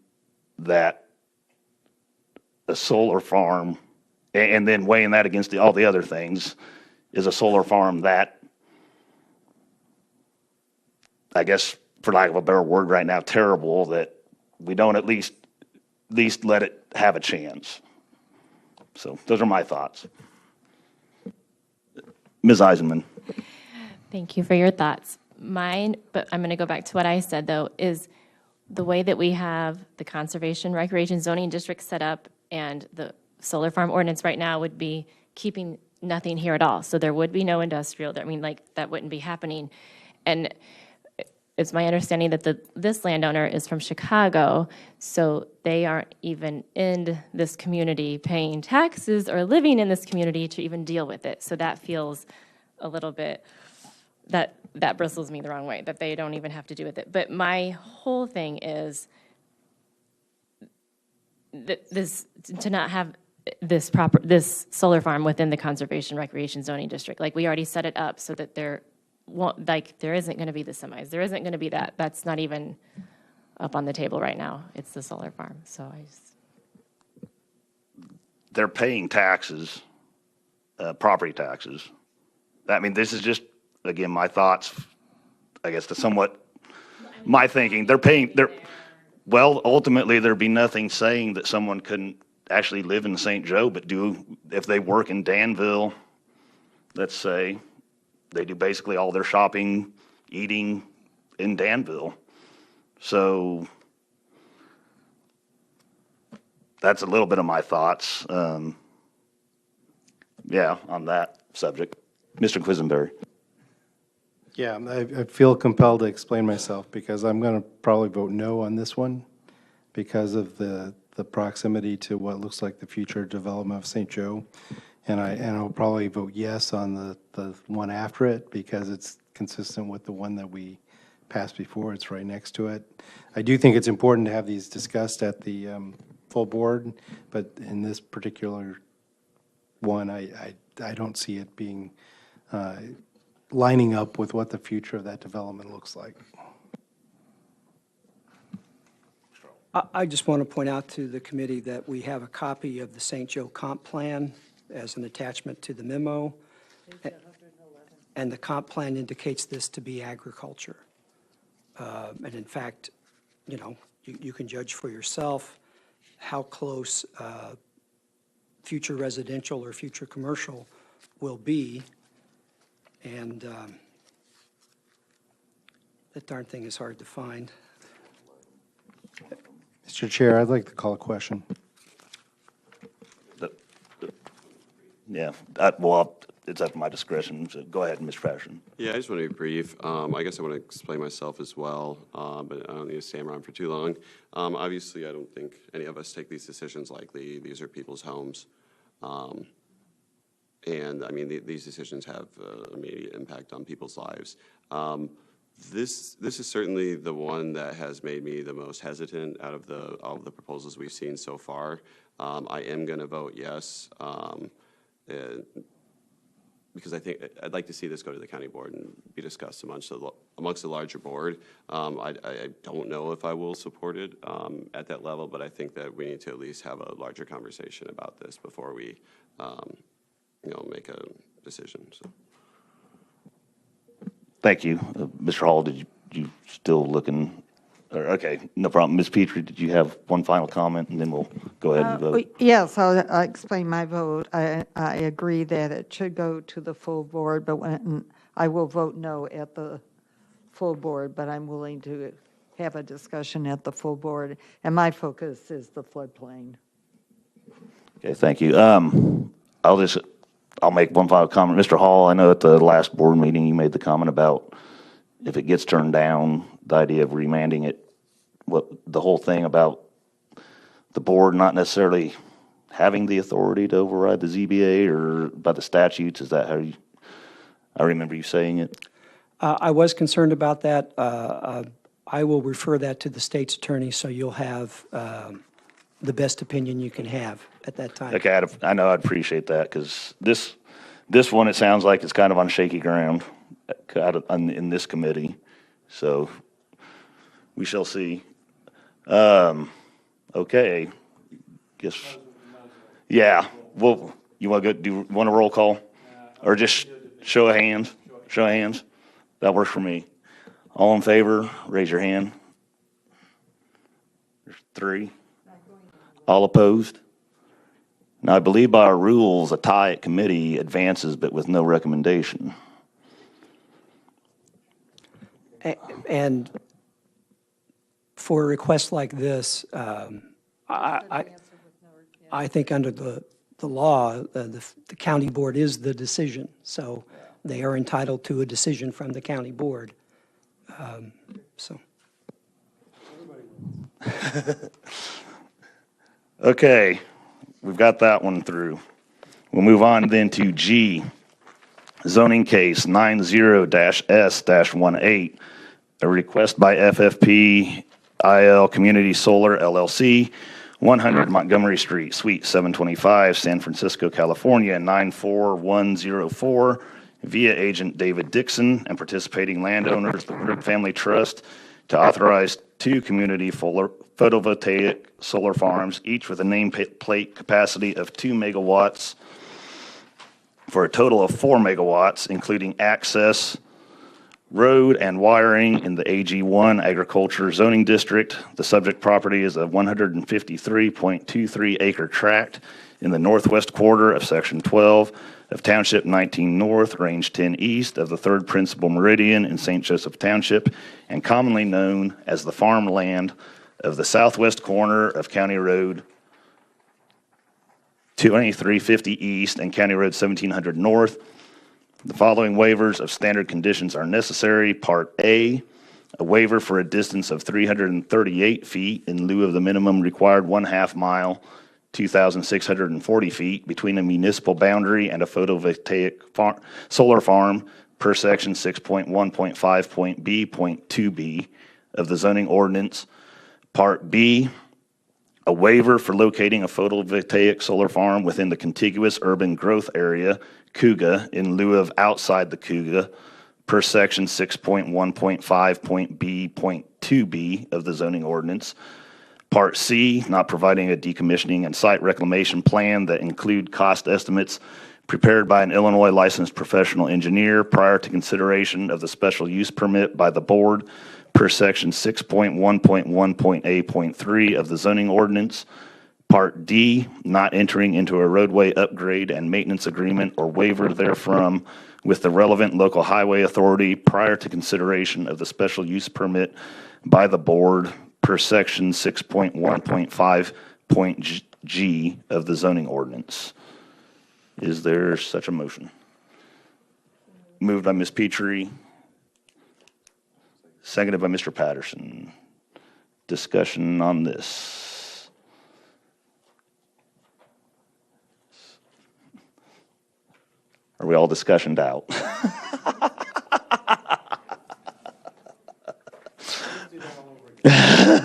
that a solar farm, and then weighing that against all the other things, is a solar farm that, I guess, for lack of a better word right now, terrible, that we don't at least let it have a chance. So those are my thoughts. Ms. Eisenman. Thank you for your thoughts. Mine, but I'm going to go back to what I said, though, is the way that we have the conservation recreation zoning district set up and the solar farm ordinance right now would be keeping nothing here at all. So there would be no industrial, that wouldn't be happening. And it's my understanding that this landowner is from Chicago, so they aren't even in this community paying taxes or living in this community to even deal with it. So that feels a little bit, that bristles me the wrong way, that they don't even have to do with it. But my whole thing is to not have this solar farm within the conservation recreation zoning district. Like, we already set it up so that there isn't going to be the semis. There isn't going to be that. That's not even up on the table right now. It's the solar farm. So They're paying taxes, property taxes. I mean, this is just, again, my thoughts, I guess, to somewhat my thinking. Well, ultimately, there'd be nothing saying that someone couldn't actually live in St. Joe, but if they work in Danville, let's say, they do basically all their shopping, eating in Danville. So that's a little bit of my thoughts, on that subject. Mr. Quisenberry. Yeah, I feel compelled to explain myself because I'm going to probably vote no on this one because of the proximity to what looks like the future development of St. Joe. And I'll probably vote yes on the one after it because it's consistent with the one that we passed before. It's right next to it. I do think it's important to have these discussed at the full board, but in this particular one, I don't see it being lining up with what the future of that development looks like. I just want to point out to the committee that we have a copy of the St. Joe comp plan as an attachment to the memo. And the comp plan indicates this to be agriculture. And in fact, you know, you can judge for yourself how close future residential or future commercial will be. And that darn thing is hard to find. Mr. Chair, I'd like to call a question. Yeah, well, it's at my discretion, so go ahead, Mr. Patterson. Yeah, I just want to be brief. I guess I want to explain myself as well, but I don't need to stay around for too long. Obviously, I don't think any of us take these decisions lightly. These are people's homes. And I mean, these decisions have immediate impact on people's lives. This is certainly the one that has made me the most hesitant out of all of the proposals we've seen so far. I am going to vote yes. Because I think I'd like to see this go to the county board and be discussed amongst the larger board. I don't know if I will support it at that level, but I think that we need to at least have a larger conversation about this before we, make a decision. So. Thank you. Mr. Hall, did you still looking? Okay, no problem. Ms. Petrie, did you have one final comment, and then we'll go ahead and vote? Yes, I'll explain my vote. I agree that it should go to the full board, but I will vote no at the full board, but I'm willing to have a discussion at the full board, and my focus is the floodplain. Okay, thank you. I'll make one final comment. Mr. Hall, I know at the last board meeting you made the comment about if it gets turned down, the idea of remanding it, the whole thing about the board not necessarily having the authority to override the ZBA or by the statutes, is that how I remember you saying it? I was concerned about that. I will refer that to the state's attorney, so you'll have the best opinion you can have at that time. Okay, I know I'd appreciate that, because this one, it sounds like it's kind of on shaky ground in this committee, so we shall see. Okay, guess, yeah, well, you want to go, do you want a roll call? Or just show of hands? Show of hands? That works for me. All in favor, raise your hand. There's 3. All opposed? Now, I believe by our rules, a tie at committee advances, but with no recommendation. And for a request like this, I think under the law, the county board is the decision. So they are entitled to a decision from the county board. So. Okay, we've got that one through. We'll move on then to G, zoning case 90-S-18, a request by FFP IL Community Solar LLC, 100 Montgomery Street, Suite 725, San Francisco, California, 94104, via agent David Dixon and participating landowners, the Group Family Trust, to authorize 2 community photovoltaic solar farms, each with a nameplate capacity of 2 megawatts for a total of 4 megawatts, including access, road, and wiring in the AG1 Agriculture Zoning District. The subject property is a 153.23 acre tract in the northwest quarter of Section 12 of Township 19 North, Range 10 East of the 3rd Principal Meridian in St. Joseph Township, and commonly known as the farmland of the southwest corner of County Road 2350 East and County Road 1700 North. The following waivers of standard conditions are necessary. Part A, a waiver for a distance of 338 feet in lieu of the minimum required 1/2 mile, 2,640 feet between a municipal boundary and a photovoltaic solar farm per section 6.1.5.B.2b of the zoning ordinance. Part B, a waiver for locating a photovoltaic solar farm within the contiguous urban growth area, CUGA, in lieu of outside the CUGA, per section 6.1.5.B.2b of the zoning ordinance. Part C, not providing a decommissioning and site reclamation plan that include cost estimates prepared by an Illinois licensed professional engineer prior to consideration of the special use permit by the board per section 6.1.1.A.3 of the zoning ordinance. Part D, not entering into a roadway upgrade and maintenance agreement or waiver therefrom with the relevant local highway authority prior to consideration of the special use permit by the board per section 6.1.5.G of the zoning ordinance. Is there such a motion? Moved by Ms. Petrie, seconded by Mr. Patterson. Discussion on this. Are we all discussioned out?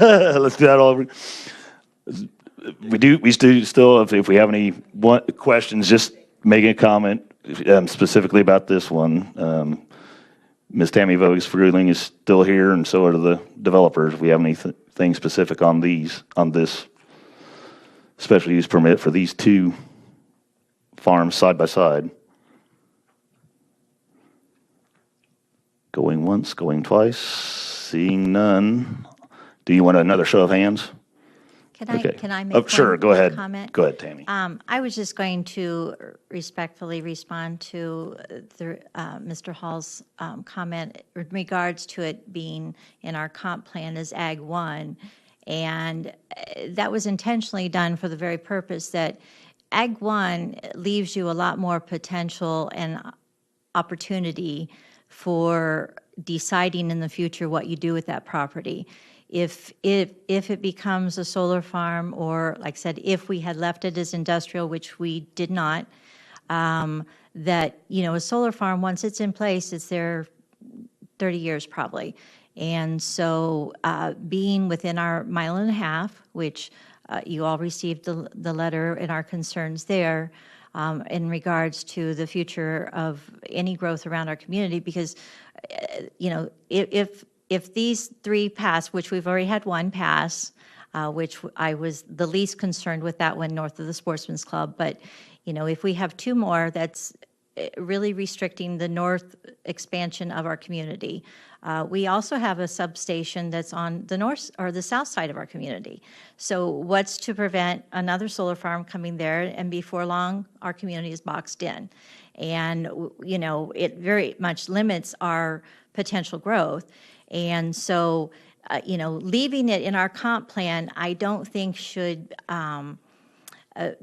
Let's do that all over. We still, if we have any questions, just making a comment specifically about this one. Ms. Tammy Voges-Fruling is still here, and so are the developers. If we have anything specific on this special use permit for these two farms side by side. Going once, going twice, seeing none. Do you want another show of hands? Can I make sure, one go ahead. comment? Go ahead, Tammy. I was just going to respectfully respond to Mr. Hall's comment in regards to it being in our comp plan as Ag 1. And that was intentionally done for the very purpose that Ag 1 leaves you a lot more potential and opportunity for deciding in the future what you do with that property. If it becomes a solar farm, or like I said, if we had left it as industrial, which we did not, that, a solar farm, once it's in place, it's there 30 years probably. And so being within our 1.5 miles, which you all received the letter and our concerns there, in regards to the future of any growth around our community, because, if these three pass, which we've already had one pass, which I was the least concerned with that one north of the Sportsman's Club, but, if we have two more, that's really restricting the north expansion of our community. We also have a substation that's on the north or the south side of our community. So what's to prevent another solar farm coming there, and before long, our community is boxed in. And, it very much limits our potential growth. And so, leaving it in our comp plan, I don't think should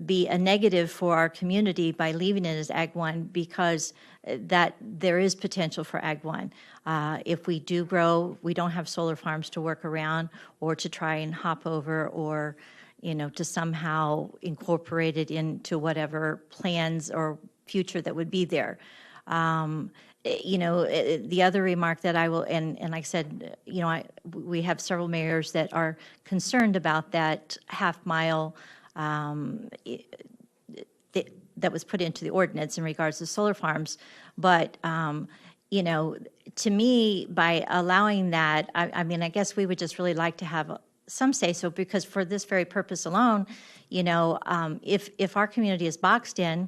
be a negative for our community by leaving it as Ag 1, because that there is potential for Ag 1. If we do grow, we don't have solar farms to work around or to try and hop over, or, to somehow incorporate it into whatever plans or future that would be there. The other remark that I will, and like I said, we have several mayors that are concerned about that half-mile that was put into the ordinance in regards to solar farms. But, to me, by allowing that, I guess we would just really like to have some say-so, because for this very purpose alone, if our community is boxed in,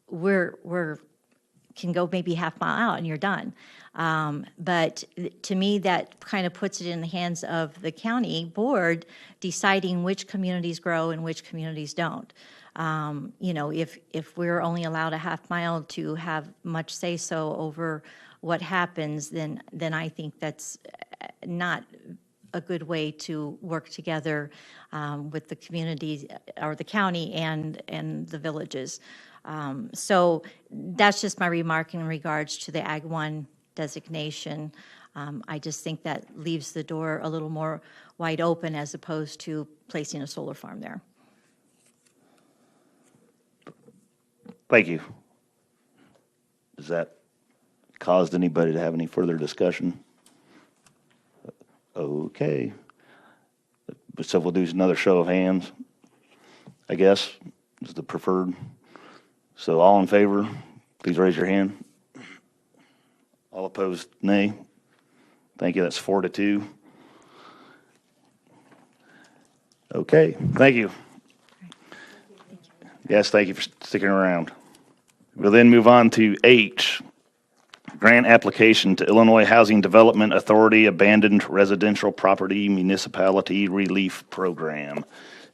we're can go maybe half-mile out and you're done. But to me, that kind of puts it in the hands of the county board deciding which communities grow and which communities don't. If we're only allowed a half-mile to have much say-so over what happens, then I think that's not a good way to work together with the community or the county and the villages. So that's just my remark in regards to the Ag 1 designation. I just think that leaves the door a little more wide open as opposed to placing a solar farm there. Thank you. Does that cause anybody to have any further discussion? Okay. So we'll do another show of hands, I guess, is the preferred. So all in favor, please raise your hand. All opposed, nay. Thank you. That's 4-2. Okay, thank you. Yes, thank you for sticking around. We'll then move on to H, grant application to Illinois Housing Development Authority Abandoned Residential Property Municipality Relief Program.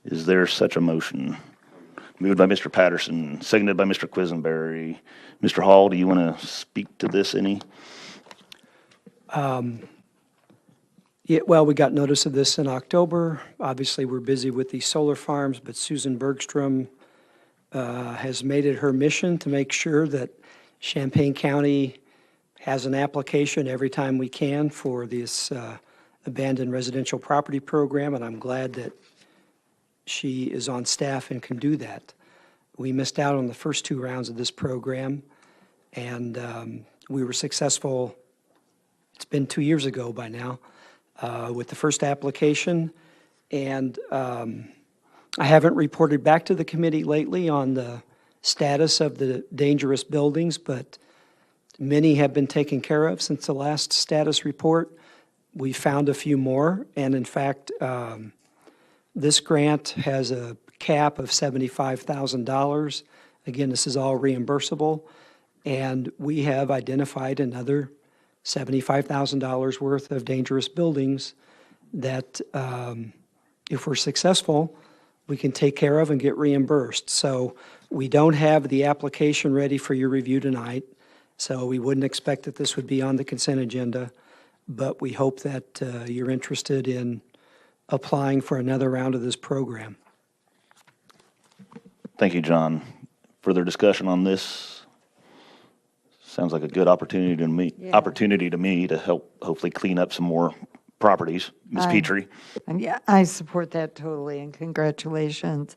Is there such a motion? Moved by Mr. Patterson, seconded by Mr. Quisenberry. Mr. Hall, do you want to speak to this any? Yeah, well, we got notice of this in October. Obviously, we're busy with these solar farms, but Susan Bergstrom has made it her mission to make sure that Champaign County has an application every time we can for this abandoned residential property program, and I'm glad that she is on staff and can do that. We missed out on the first 2 rounds of this program, and we were successful, it's been 2 years ago by now, with the first application. And I haven't reported back to the committee lately on the status of the dangerous buildings, but many have been taken care of since the last status report. We found a few more, and in fact, this grant has a cap of $75,000. Again, this is all reimbursable, and we have identified another $75,000 worth of dangerous buildings that, if we're successful, we can take care of and get reimbursed. So we don't have the application ready for your review tonight, so we wouldn't expect that this would be on the consent agenda, but we hope that you're interested in applying for another round of this program. Thank you, John. Further discussion on this? Sounds like a good opportunity to me to help hopefully clean up some more properties. Ms. Petrie? And yeah, I support that totally, and congratulations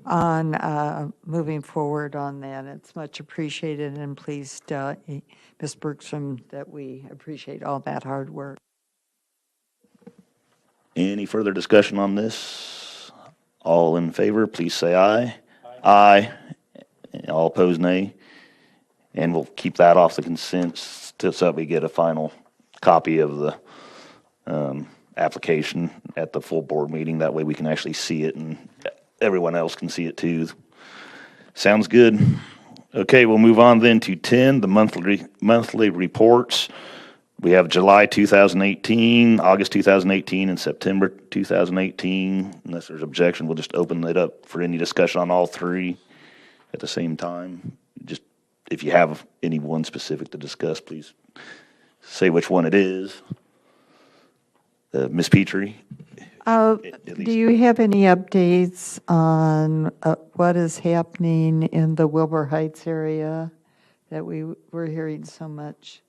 on moving forward on that. It's much appreciated, and pleased, Ms. Bergstrom, that we appreciate all that hard work. Any further discussion on this? All in favor, please say aye. Aye. All opposed, nay. And we'll keep that off the consent so that we get a final copy of the application at the full board meeting. That way we can actually see it and everyone else can see it too. Sounds good. Okay, we'll move on then to 10, the monthly reports. We have July 2018, August 2018, and September 2018. Unless there's objection, we'll just open it up for any discussion on all 3 at the same time. Just if you have any one specific to discuss, please say which one it is. Ms. Petrie? Do you have any updates on what is happening in the Wilbur Heights area that we were hearing so much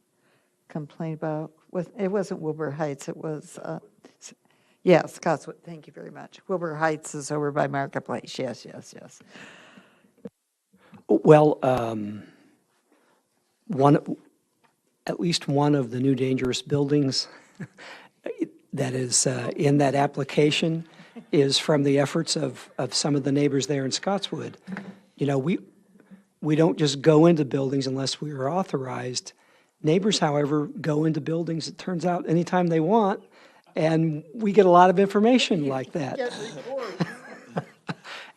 complaint about? It wasn't Wilbur Heights, it was, Scottswood, thank you very much. Wilbur Heights is over by Marketplace, yes. Well, at least one of the new dangerous buildings that is in that application is from the efforts of some of the neighbors there in Scottswood. You know, we don't just go into buildings unless we are authorized. Neighbors, however, go into buildings, it turns out, anytime they want, and we get a lot of information like that.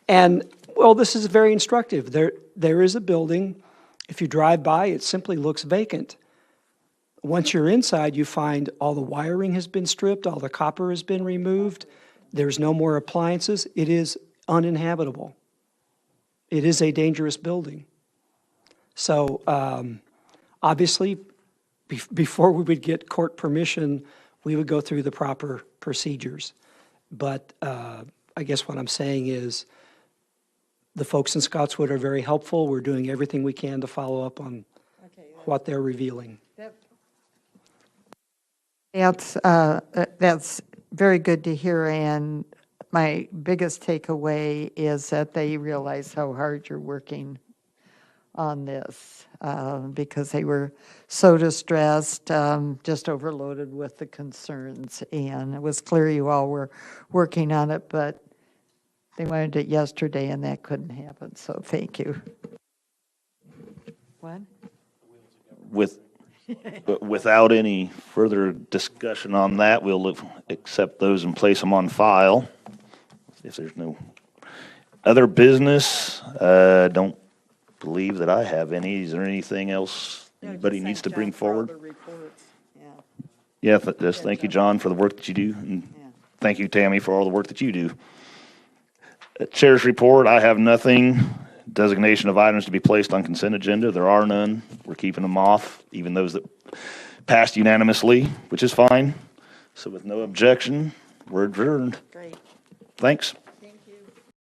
And, well, this is very instructive. There is a building, if you drive by, it simply looks vacant. Once you're inside, you find all the wiring has been stripped, all the copper has been removed, there's no more appliances, it is uninhabitable. It is a dangerous building. So, obviously, before we would get court permission, we would go through the proper procedures. But I guess what I'm saying is the folks in Scottswood are very helpful. We're doing everything we can to follow up on what they're revealing. That's very good to hear, and my biggest takeaway is that they realize how hard you're working on this, because they were so distressed, just overloaded with the concerns, and it was clear you all were working on it, but they wanted it yesterday, and that couldn't happen, so thank you. What? Without any further discussion on that, we'll accept those and place them on file. If there's no other business, don't believe that I have any. Is there anything else anybody needs to bring forward. Yeah, just thank you, John, for the work that you do, and thank you, Tammy, for all the work that you do. Chair's report, I have nothing. Designation of items to be placed on consent agenda, there are none. We're keeping them off, even those that passed unanimously, which is fine. So with no objection, we're adjourned. Great. Thanks.